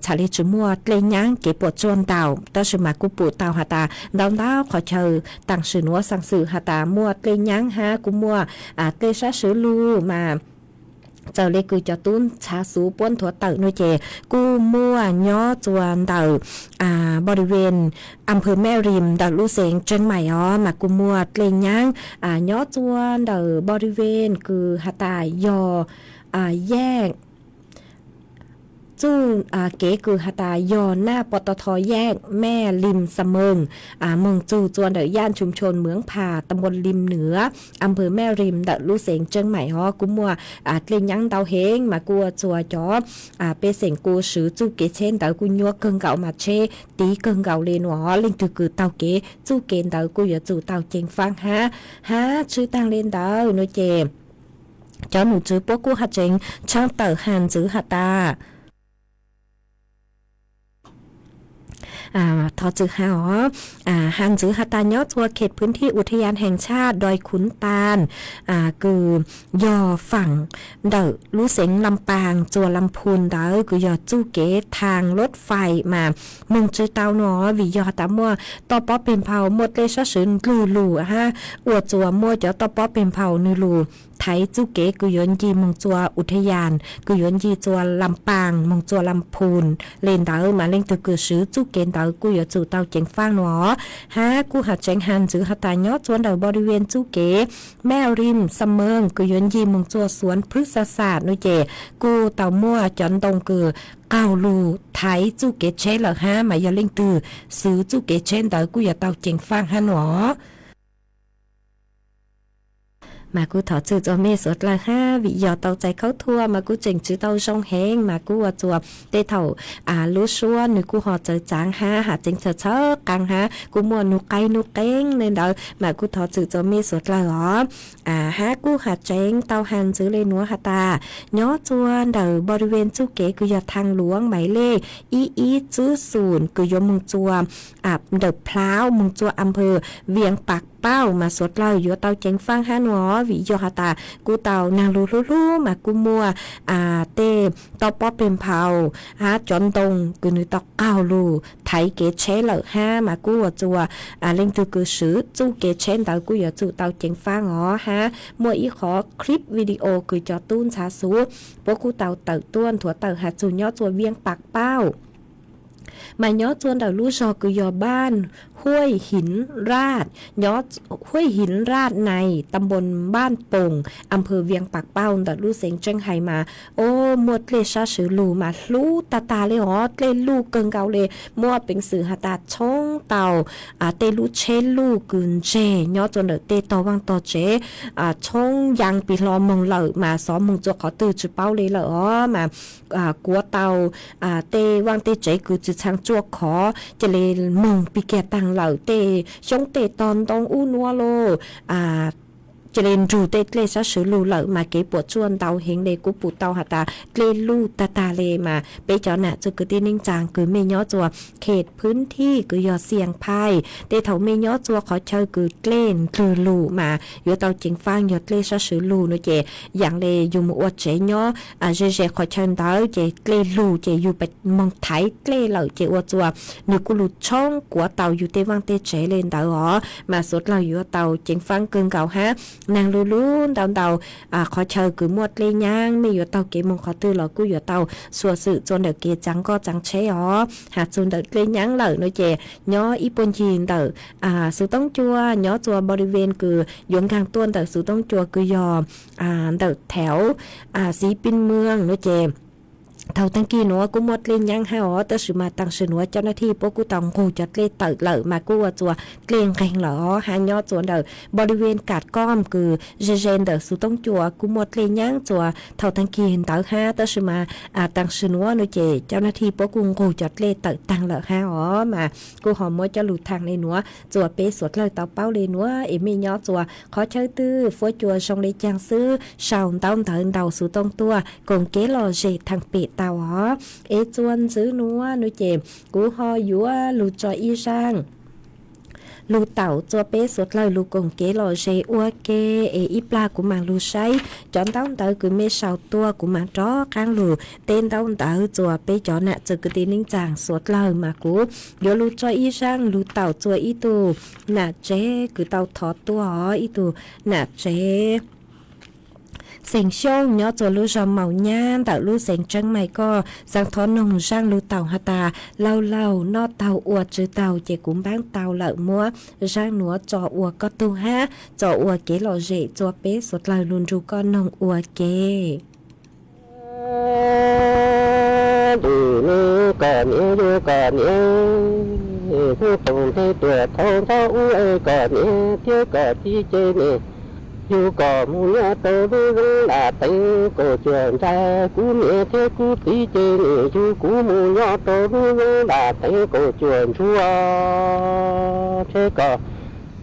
ทะเลจุมัวเตลยังเก็บปวดจวนเต่าตาชมากุปูเต่าหาตาดาวขอเชิญตั้งชื่อนัวสังสือหาตามัวเตลยังฮะกุมัวเตชะสือลูมาเจ้าเล็กคือจะตุ้นชาสูป้วนถั่วเต่าโนเจกูมั่วย้อจวนเต่าบริเวณอำเภอแม่ริมดาวลูเสงเชียงใหม่มากูมั่วเตลยังย้อจวนเต่าบริเวณคือหาตายยแยกจู้เก๋คือหาตายอหน้าปตทแยกแม่ริมเสมิงเมืองจูจวนเดย่านชุมชนเหมืองผ่าตำบลริมเหนืออำเภอแม่ริมดะลู่เสงเชียงใหม่กุมัวเล่นยังเตาเฮงมากัวจัวจอเปเสงกูสือจูเก๋เช่นเตากุญัวเกิงเก่ามาเชตีเกิงเก่าเลนวเล่นคือเตาเก๋จูเกนเตากูอย่าจูเตาเจงฟังฮะชื่อตั้งเล่นเตาโนเจ cho nụ chữ bố cú hạt chính trong tờ hàn chữ hạt taทอจือหาฮันจือฮาตาเนาะตัวเขตพื้นที่อุทยานแห่งชาติดอยขุนตาลคือยอฝั่งเดอลู่เสงลำปางจัวลำพูนเดอคือยอจูเกทางรถไฟมามุงจือเตาเนาะวิยอตามัวต่อป้อเป็นเผาหมดเลยซะสืนลูฮะอวดจัวมัวจะต่อป้อเป็นเผานูลูไทยจูเกกุยนยีมงจัวอุทยานกุยนยีจัวลำปางมงจัวลำพูนเลนเดอมาเล่งตัวกือซื้อจูเกนเดอกุยจูเตาเจงฟางหนอฮะกูหัดเจงฮันจือหัดตายอจวนเดอบริเวณจูเกแม่ริมสเมิงกุยนยีมงจัวสวนพฤกษศาสตร์นุเจกูเตามั่วจอนตงกือเกาลูไทยจูเกเชลฮะมายาเล่งตือซื้อจูเกเชนเดอกุยเตาเจงฟางฮะหนอมากูถอดจื้อตัวเมสดละห้าวิยอเตาใจเข้าทั่วมากูเจ๋งจื้อเตาช่องแห้งมากูว่าจัวเตเถ่ารู้ชัวนึกกูหอเจอจางห้าหาเจ๋งเชอกังฮะกูมัวนุกไก่นุกเก้งเลยเด้อมากูถอดจื้อตัวเมสดละหรอฮะกูหาเจ๋งเตาหันจื้อเลยนัวหาตาย้อจวนเด้อบริเวณจูเก๋กูยอทางหลวงหมายเลขอีจื้อศูนย์กูยอมึงจัวเดบพล้าวมึงจัวอำเภอเวียงปักเป้ามาสดเล่าอยู่เตาเจงฟังฮะหนอวิโยฮาตากูเตานางลูมากูมัวเตตอปอเป็นเผาจอนตงกูนึตอกเก้าลูไทยเกเชเหล่าห้ามากูว่าจัวเล่งตัวกูซื้อจูเกเชนเตากูอย่าจูเตาเจงฟังอ๋อฮะมัวอีขอคลิปวิดีโอกูจอตุ้นชาสูพวกกูเตาเติร์ต้วนถั่วเติร์หาจูยอดจัวเวียงปักเป้ามาย้อจวนเดาลู่ชอกุยอบ้านห้วยหินราดย้อห้วยหินราดในตำบลบ้านโป่งอำเภอเวียงปากเป้าเดาลู่เสียงเจิ้งไห้มาโอ้หมดเลชาสือลูมาลู่ตาเลยอ๋อเตลู่เกิงเกาเลยมั่วเป็นสื่อหาตาช่องเต่าเตลู่เชลู่กึนเจย้อจวนเดาเตตอวังตอเจช่องยังปีลอมงเหล่ามาซ้อมมงจวขอตื่นจุเป้าเลยเหรอมากัวเต่าเตวังเตเจคือจุช่างจวขอจะเลยมงปีแกตังเหล่าเตชงเตตอนตองอู้นัวโลจะเล่นรูเตเลซะสือลูเหล่ามาเก็บปวดชวนเตาเฮงเดกูปูเตาหาตาเลลูตาเลมาไปจอหน่ะจะกึตินิ่งจางคือเมย้อจัวเขตพื้นที่คือยอเสียงไพ่เตเถาเมย้อจัวขอเชิญคือเกล้นคือลูมาอยู่เตาจิงฟางยอดเลซะสือลูเนาะเจอย่างเลอยู่มัวเจย้อเจขอเชิญเตาเจเกล้ลูเจอยู่ไปมองไทยเกล้เหล่าเจอวจัวนึกกูลุช่องกัวเตาอยู่เตวังเตเจเลนเตาอ๋อมาสดเราอยู่เตาจิงฟางเกินเก่าฮะนางลูเตาขอเชิญคือหมดเลยย่างไม่อยู่เตาเกมงขอตื้อหรอกูอยู่เตาสัวสื่อจนเด็กเกจังก็จังเชอ๋อหาจนเด็กเลยย่างเหล่าเนาะเจย้ออีปนจีนเตอสุต้องจัวย้อจัวบริเวณคือยงกลางต้นเตอสุต้องจัวคือยอเตอแถวสีปินเมืองเนาะเจเท่าตั้งกี่หนัวกูหมดเล่นยังหาอ๋อแต่สืมาตั้งสือหนัวเจ้าหน้าที่พวกกูต้องกูจัดเล่นเติร์เหล่ามากูว่าจัวเกรงแข่งเหรอหายอดจัวเดอบริเวณกาดก้อมคือเจนเดอสุต้องจัวกูหมดเล่นยังจัวเท่าตั้งกี่เห็นเติร์ห้าแต่สืมาตั้งสือหนัวหนูเจเจ้าหน้าที่พวกกูจัดเล่นเติร์ตั้งเหล่าหาอ๋อมากูหอมมดจะหลุดทางในหนัวจัวเป๊ะสดเลยเต่าเป้าเลยหนัวเอ็มยอดจัวขอเชิญตื้อฟัวจัวชงเลยจางซื้อชาวเต่าเติร์เต่าสุต้องตัวกงเกลอเจทางเปะเต่าอ๋อเอจวนซื้อนัวนุเจมกูฮอยัวลูจอยอีช่างลูเต่าจัวเป๊สดเลยลูกงเกลอเชอัวเกอีปลากูมาลูใช้จอนเต้าเต๋อกูไม่สาวตัวกูมาจ้อข้างลูเต้นเต้าเต๋อจัวเป๊จอน่ะจะกตีนิ่งจางสดเลยมากูเดี๋ยวลูจอยอีช่างลูเต่าจัวอีตูน่ะเจคือเต่าทอดตัวอ๋ออีตูน่ะเจเสียงช่องย้อตัวลูกจอมเมาย่านแต่ลูกเสียงจังไม่ก็สังทอนนงช่างลูกเต่าฮาตาเล่านอเต่าอวดจือเต่าเจกุ้มบ้างเต่าเหล่ามัวช่างหนัวจออวดก็ตูฮะจออวดเกหล่อเจจัวเป๊สดเลยลุนรูก็นงอวดเกดีนี่ก็นี้ดูก็นี้ผู้ตรงที่ตัวทองเท่าอุ้ยก็นี้เที่ยวก็ที่เจนี่อยู่ก็มูเนื้อโตรู้ลาตีก็เชื่อใจกูเมียเทกูตีเจนี่อยู่กูมูเนื้อโตรู้ลาตีก็เชื่อชัวเทก็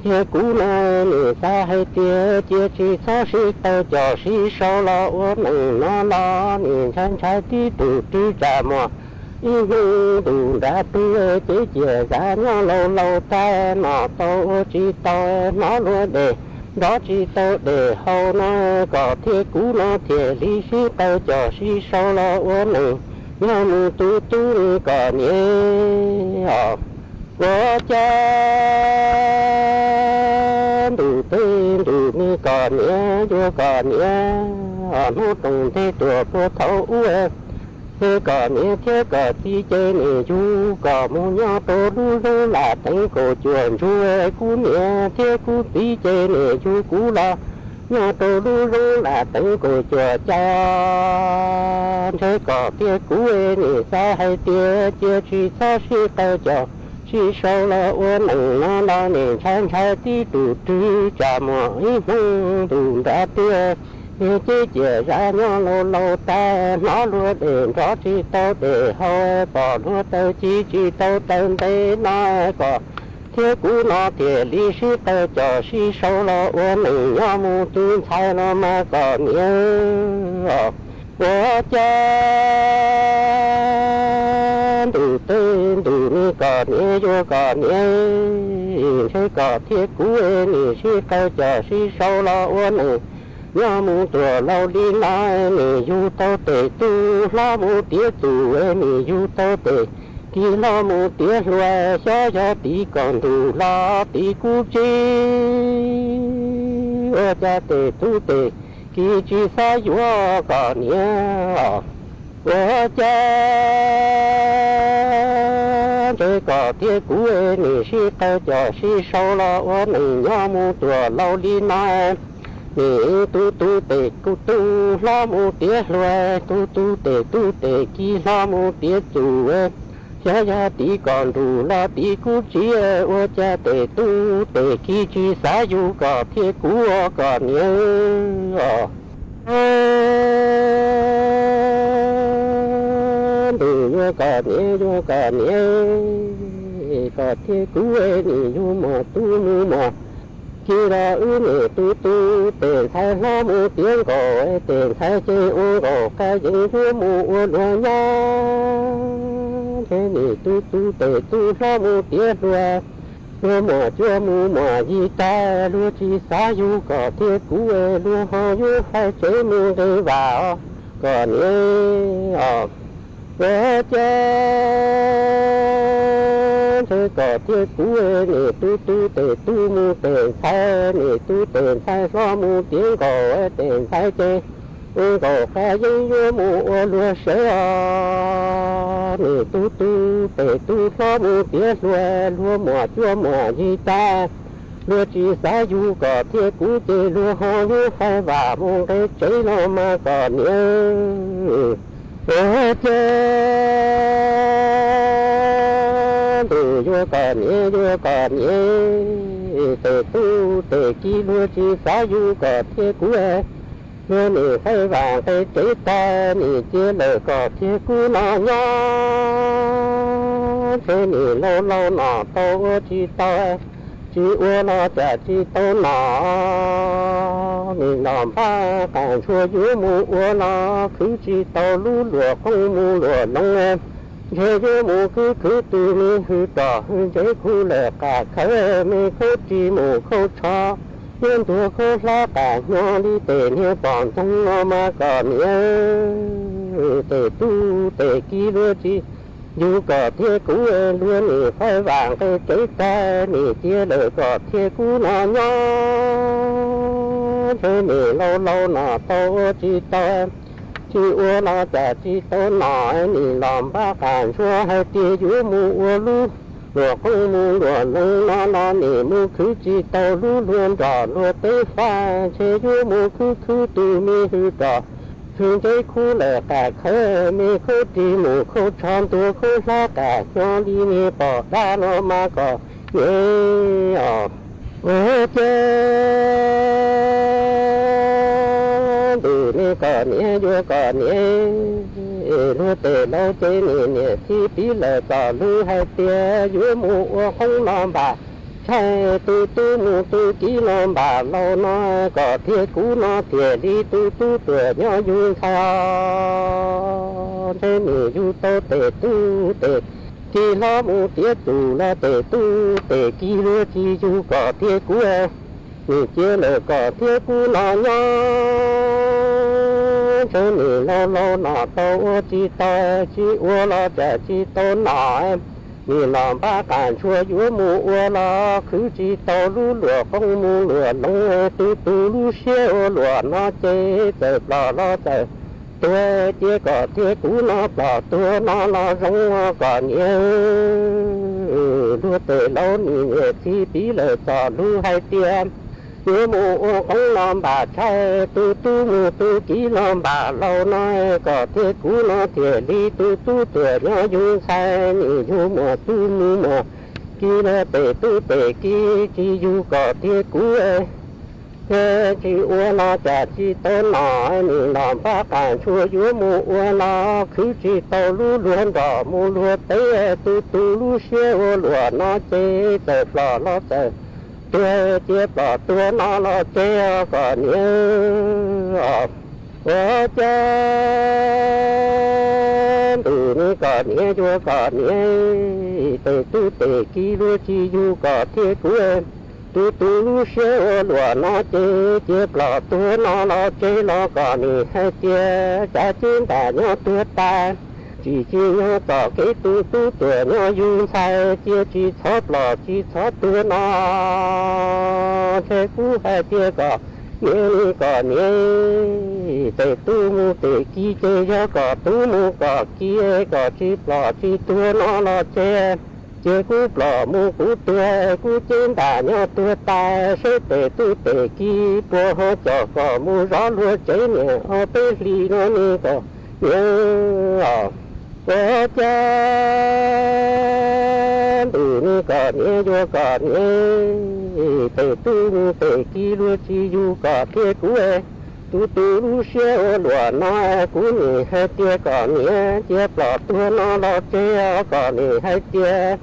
thế cũ nó nửa xa hay tia tia chỉ sao sĩ tao cho sĩ sau lo ô nâng nó lo nửa chân trái tí tụ tí trả mò ý hư đủ đã tư chế chìa ra nó lâu lâu ta nó tao chỉ tao nó luôn để đó chỉ tao để hậu nó có thế cũ nó thế lý sĩ tao cho sĩ sau lo ô nâng nhớ mù tu tu có nhớ我家đủ tên đủ mi còn nhé chưa còn nhé nó trồng thế tuổi phố thấu thế còn nhé thế có tí chơi nè chú có mua nhau tô đu đu là thấy cổ chuồn chú cú nhé thế cú tí chơi nè chú cú là nhau tô đu đu là thấy cổ chuồn cha thế có thế cú nè xa hay tia chia chỉ xa xí tao cho chỉ sau là uốn nặng nó lo nè chán chán tí tụ tứ chả mò ý hung tụ đã tia chế chè ra nó lâu lâu ta nó luôn để rõ chỉ tao để hoi bỏ nó tao chỉ tao tao đây nó có thế cũ nó thì lý sĩ tao cho chỉ sau là uốn nặng nó mu tu thay nó mà còn nhớ我家đủ tên đủ mi có nhé vô có nhé thế có thiết cũ nè sĩ cao cho sĩ sau lo uốn nè nhớ mu tuổi lâu đi lại nè du tao tề tu lo mu tía tu nè du tao tề kỳ lo mu tía loa cho tí còn đủ lo tí cú chi ở cha tề tu tề kỳ chỉ xa vua có nhớ của cha để có thiết cũ nè sĩ tao cho sĩ sau lo uốn nè nhớ mu tuổi lâu đi lại nè tu tề cu tu lo mu tía loa tu tề kỳ lo mu tía tu cha tí còn đủ lo tí cú chi ô cha tề tu tề kỳ chi xa du có thiết cũ có nhớ đủ có nhớ có thiết cũ nè du mò tu mu mò khi ra nè tu tề thay lo mu tiếng cổ tề thay chơi ô cổ cái gì thu mu đồ nhá thế nè tu tề tu lo mu tiếng loa lúa mò chưa mu mò gì ta lúa chỉ xa du có thiết cũ lúa ho du phải chế mu đi vào còn nhớ về cha thế có thiết cũ nè tu tề tu mu tề thay nè tu tề thay lo mu tiếng cổ tề thay chế cổ khai dây mu lúa sữa nè tu tề tu lo mu tiếng lúa mò chưa mò gì ta lúa chỉ xa du có thiết cũ chế lúa ho lúa phải vào mu cái chế nó mà còn nhớ về cha từ vô còn nhớ tề tu tề kỳ lúa chỉ xa du có thiết cũ lúa nè phải vàng phải chế ta nè chia lời có thiết cũ nó nhá thế nè lâu lâu nó tao chỉ tao chỉ uo nó chả chỉ tao nó nè làm ba càng chua dưới mu uo nó cứ chỉ tao lú lúa không mu lúa nông em thế dưới mu cứ từ mi hư tỏ hư giấy khu lệ cả khơi mi khâu chỉ mu khâu cho nhân tuổi khâu lá cả nhau đi tề như bọn thông nó mà còn nhớ tề tu tề kỳ lúa chi dù có thiết cũ luôn nè phải vàng phải chế ta nè chia lời có thiết cũ nó nhớ thế nè lâu lâu nó tao chỉ tao chỉ uo nó chả chỉ tao nói nè làm ba càng chua hay tia dưới mu uo lu lúa không mu lúa nông nó nè mu cứ chỉ tao lu luôn đỏ lúa tế pha chế dưới mu cứ từ mi hư đỏ thường chơi khu lệ cả khơi mi khu đi mù khu tròn tua khu lá cả cho đi mi bỏ ra nó mà có nhớ ở từ mi còn nhớ vô còn nhớ lúa tề lâu chơi nè nè thì tí lệ có lúa hay tia dưới mù không làm bà thay tu tu mu tu kỹ nó bà lâu nó có thiết cũ nó thiệt đi tu tu tuổi nhỏ dung sao thế mình du tô tệ tu tệ kỳ lo mu tiết tu là tệ tu tệ kỳ lúa chi du có thiết cũ mình chia lời có thiết cũ nó nhỏ cho mình lo nó tao chi ta chi ua lo chả chi tao nọ em mình làm ba cảnh chua chúa mù lo cứ chỉ tao lú lúa không mù lúa nông tu tu lú xeo lúa nó chế trời lo trời tôi chia có chia cũ nó bỏ tôi nó rong còn nhiều lúa tệ lâu nhẹ chi tí lời trò lú hay tiền chúa mù không làm bà trai tu tu mù tu kỹ làm bà lâu nói có thiết cũ nó thiệt đi tu tu tuổi nó dung sai nhị du mù tu mù mù kỹ nó tệ tu tệ kỹ chỉ du có thiết cũ thế chỉ ua nó chả chỉ tôn nó nhị làm ba cảnh chúa chúa mù ua nó cứ chỉ tàu lú luôn đỏ mù lúa tế tu tu lú xeo lúa nó chế trời lo trời tôi chia bỏ tôi nó chia còn nhớ có cha từ ni còn nhớ chúa còn nhớ từ tu từ kí lúa chi du có thiết của em tu lúa xeo lúa nó chia bỏ tôi nó chia nó còn nhớ hay chia cha chín ta nhớ tôi ta chỉ nhớ có cái tu tuổi nó dung sai chia chỉ thoát lò chỉ thoát tuổi nó thế cũ hay chia có nhớ còn nhớ tệ tu mu tệ kia chơi cho có tu mu có kia có chỉ lò chỉ tuổi nó chơi chia cũ lò mu cũ tuổi cũ trên ta nhớ tuổi ta sẽ tệ tu tệ kia bố họ cho có mu rõ luôn chơi nhẹ ở bên lì nó nè có nhớ có cha từ ni còn nhớ chúa còn nhớ tệ tu tệ kỹ lúa chi du có thiết cũ tu lú xeo lúa nó cũ nhỉ hay chia còn nhớ chia bỏ tua nó chia còn nhỉ hay chia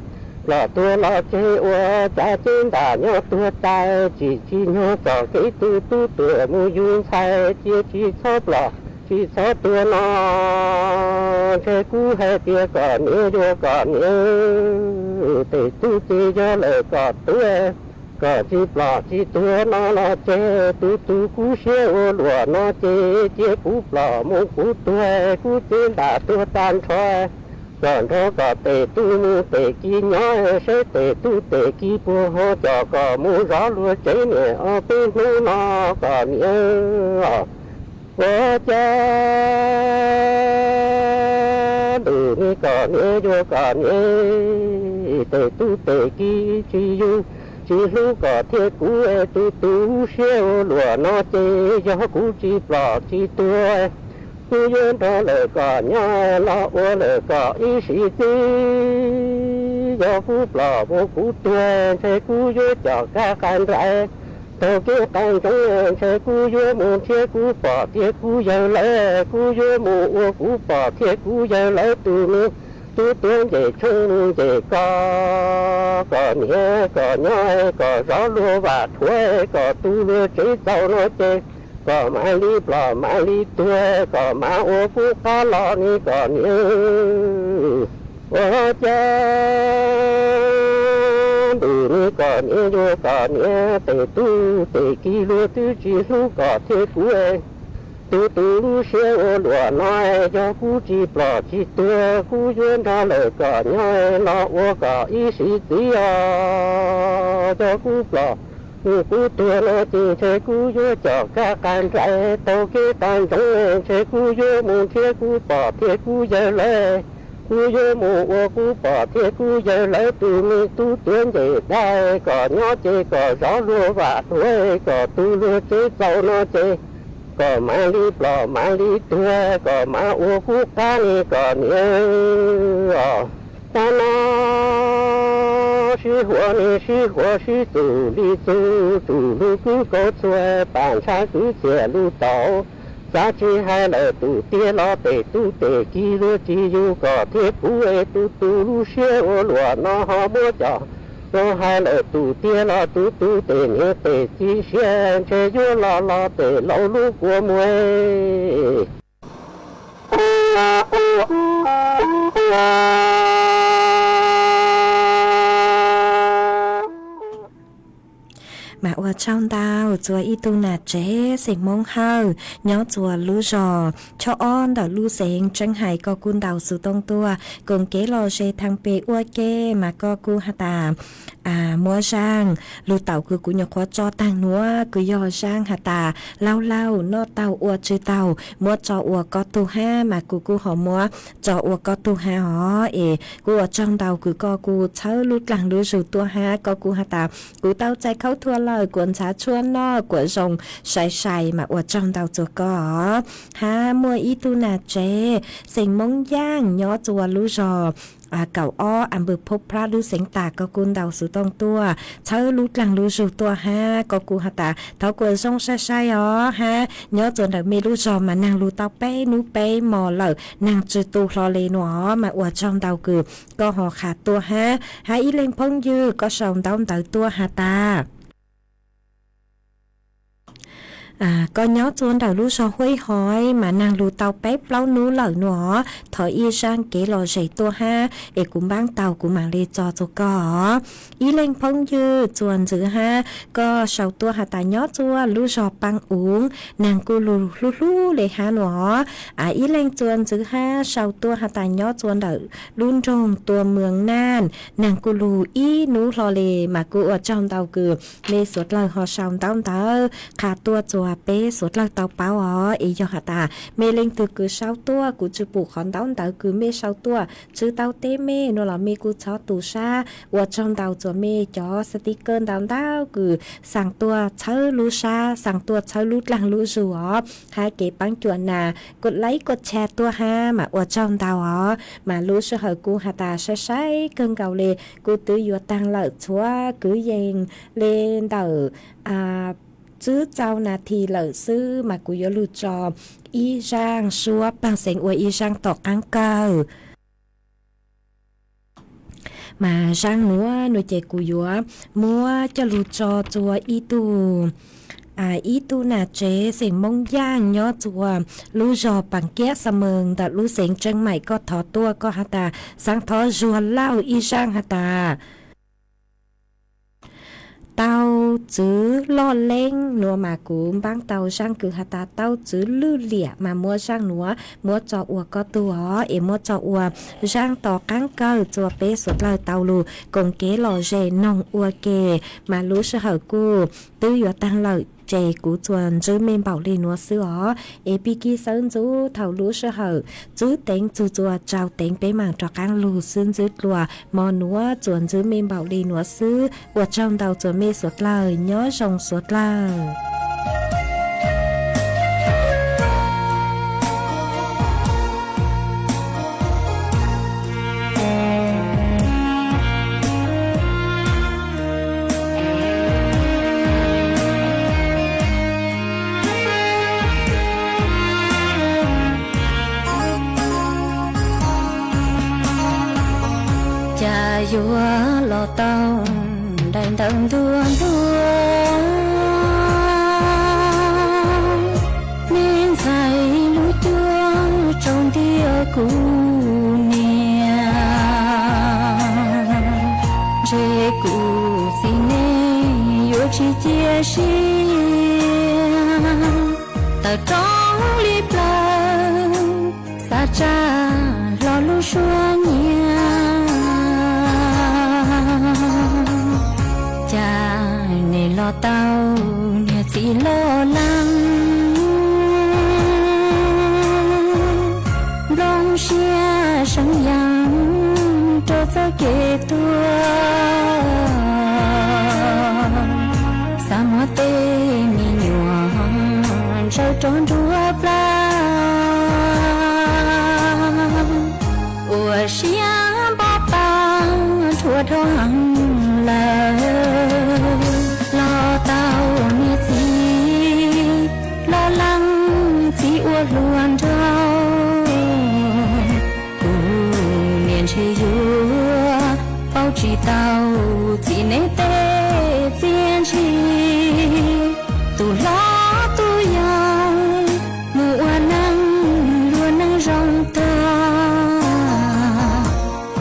bỏ tua nó chia ua cha trên ta nhớ tua ta chỉ nhớ có cái tu tuổi mu dung sai chia chỉ xót lọ chỉ sao tôi nó thế cũ hay tia còn nhớ cho còn nhớ để tu chơi cho lời còn tôi có chỉ bỏ chỉ tôi nó chơi tu cũ xeo lúa nó chơi chơi cũ bỏ mu cũ tôi cũ trên đã tôi tan thôi còn đó có tệ tu mu tệ kia nhỏ sẽ tệ tu tệ kia bùa họ cho có mu rõ luôn chơi nè ở bên nó còn nhớ có cha từ ni còn nhớ cho còn nhớ tệ tu tệ kỹ chỉ du chỉ lu có thiết cũ tu xeo lúa nó chơi cho cũ chỉ bỏ chỉ tuổi cũ duyên đó lời có nhớ lo ua lời có ý sĩ tí cho cũ bỏ vô cũ tuổi thế cũ duyên cho các anh rải tôi kêu tay trong xe cú dưa mù thiết cú bỏ thiết cú giờ lấy cú dưa mù cú bỏ thiết cú giờ lấy từ mi tu tiếng về chung về có nhớ có gió lúa và thuê có tu lúa chế giàu nó chế có má li bỏ má li tuê có má ô phú khá lo ni có nhớ ô cha từ ni còn nhớ vô còn nhớ tệ tu tệ kỹ lúa tu chỉ lúa có thiết cũ tu lúa xeo lúa nói cho cũ chỉ bỏ chỉ tua cũ duyên ra lời có nhớ lo ô có ý sĩ tí cho cũ bỏ cũ tua nó chỉ thế cũ duyên cho các anh trai tao kia tan trong thế cũ duyên muốn thiết cũ bỏ thiết cũ giờ lấy cú dơ mù cú bỏ thiết cú dơ lấy từ mi tu tuyến về đây có nhỏ chơi có gió lúa và thuê có tu lúa chế giàu nó chơi có má li bỏ má li thuê có má ô cú cá ni có nhớ ta nó sư hùa sư tử li tử lu cứ có thuê bản sa cứ chè lu tàu giá trị hai lời tu tia lo tệ tu tệ kỹ lúa chi du có thiết cũ tu lúa xeo lúa nó họ mua cho số hai lỡ tụ tia lo tụ tụ tề nghe tề chi xe chơi vua lo lo tề lâu lú của muối mà ở trong tao chùa y tu nà chế sinh mong hao nhớ chùa lú rò cho on đào lú sinh chân hải có cun đào sự tông tua cùng kế lò xe thằng bê ua kê mà có cu hà tà mua sang lú tàu cứ cú nhọc quá cho tăng núa cứ do sang hà tà lau lau nó tàu ua chư tàu mua cho ua có tu ha mà cú họ mua cho ua có tu ha họ cú ở trong tàu cứ có cú chớ lú lằng lú rù tua ha có cú hà tà cú tàu chạy khâu thua lời cuốn xá chuôn nó của rồng sài sài mà ở trong tàu chùa có ha mua y tu nà chế sinh mong giang nhỏ chùa lú rò cậu ăn bự phô pra lú sinh tà có cún đầu sự tông tua chớ lú lằng lú rù tua ha có cú hà tà tháo của rồng sài sài ha nhớ chùa đặc mê lú rò mà nàng lú tao bé nú bé mò lợ nàng chư tu lo lê nó mà ở trong tàu cử có họ khả tua ha ý lên phong dư có sòng tao tới tua hà tà có nhớ chuôn đầu lú so huế hỏi mà nàng lú tàu bếp lâu nú lợn nó thở y sang kế lò dậy tua ha để cũng bán tàu của mạng lê cho có ý lên phong dư chuôn giữ ha có sầu tua hà tài nhớ chua lú so băng uống nàng cu lú lú để ha nó ý lên chuôn giữ ha sầu tua hà tài nhớ chuôn đầu luôn trong tua mường nan nàng cu lú ý nú lò lê mà cu ở trong tàu cử mê suốt lời họ sòng tao tớ khả tua chùa bé suốt là tàu báo ý cho hà ta mê lên từ cứ sau tua cứ chữ bù khón tao tao cứ mê sau tua chữ tao tê mê nó là mê cứ cháu tù sa ở trong tàu chùa mê cho sticker tao cứ sang tua cháu lú sa sang tua cháu lú lăng lú rù hai cái băng chuột nà cột lấy cột che tua ha mà ở trong tàu mà lú sơ hở cu hà ta say say cơn gạo lê cu tứ vừa tăng lợi chúa cứ dành lên tàu chứ cháu nà thì lỡ sư mà cú yếu lụt cho y rang xua bằng sinh ua y rang tọc ăn cờ mà rang núa nuôi chạy cú yếu mua cho lụt cho chùa y tu nà chế sinh mong giang nhó chùa lú rò bằng kia sa mừng đã lú sinh chân mày có thọ tua có hà ta sang thọ rùa lao y rang hà ta tao chứ lo lên nua mà cũng bán tàu sang cứ hà ta tao chứ lư lịa mà mua sang núa mua cho ua có tu mua cho ua sang tỏ cán cơ chùa bé suốt lời tàu lù cùng kế lò rề nông ua kề mà lú sẽ hở cu tư yếu tăng lợi chế cú chuồn chứ mềm bảo lên nó xưa biki sơn chú thầu lúa sơ hở chú tính chú chùa trao tính bé mảng cho căng lù xương dứt lùa mò núa chuồn chứ mềm bảo lên nó xứ ở trong đầu chuồn mê suốt lời nhớ rồng suốt lời vua lò tàu đành tận thương thương nên dài lúa chuông trong tia cũ nia rê cũ xin nê yêu chi chia sẻ ta trong ly plơ xa cha lo lúa xuân nhia lo tao nhà chỉ lo lắng đông xia sẵn yang cho ta kể tua sa mơ tê mi nhua cho tròn đua pla ua xia bó ba chua thô hằng lời lo tao nghe gì lo lắng chỉ ua luôn trao cu niên chơi dúa bao 知道几内得坚持独拉独要木瓦能若能让的故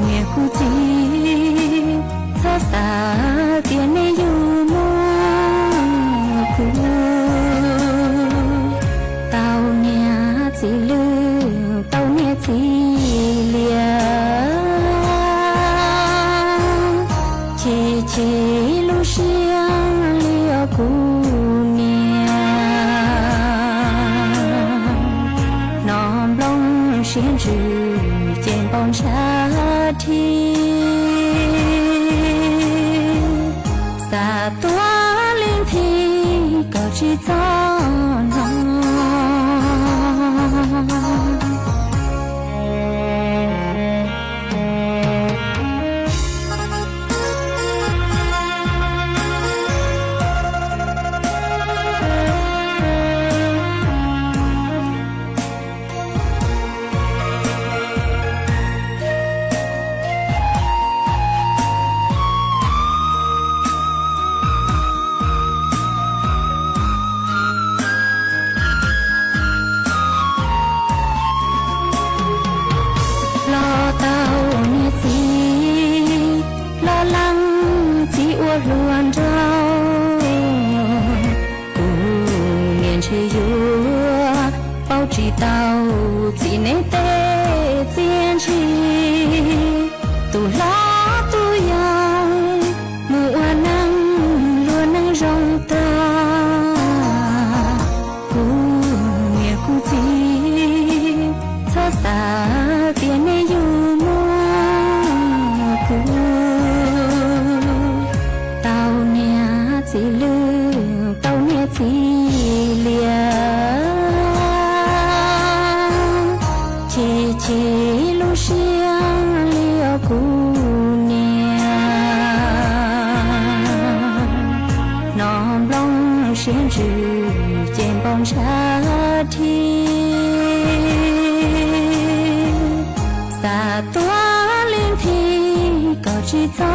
灭故迹擦洒点内有梦苦到年纪了到年纪了起路上了姑娘，南龙仙子肩膀插题，洒多灵体高知早浓。乱着，顾念却又保知道几内得坚持，独拉独要木瓦能若能容得，顾念顾忌擦洒点内有梦顾。几路到年纪了，起路上了姑娘，南龙仙子肩膀插题，洒多灵体高知早。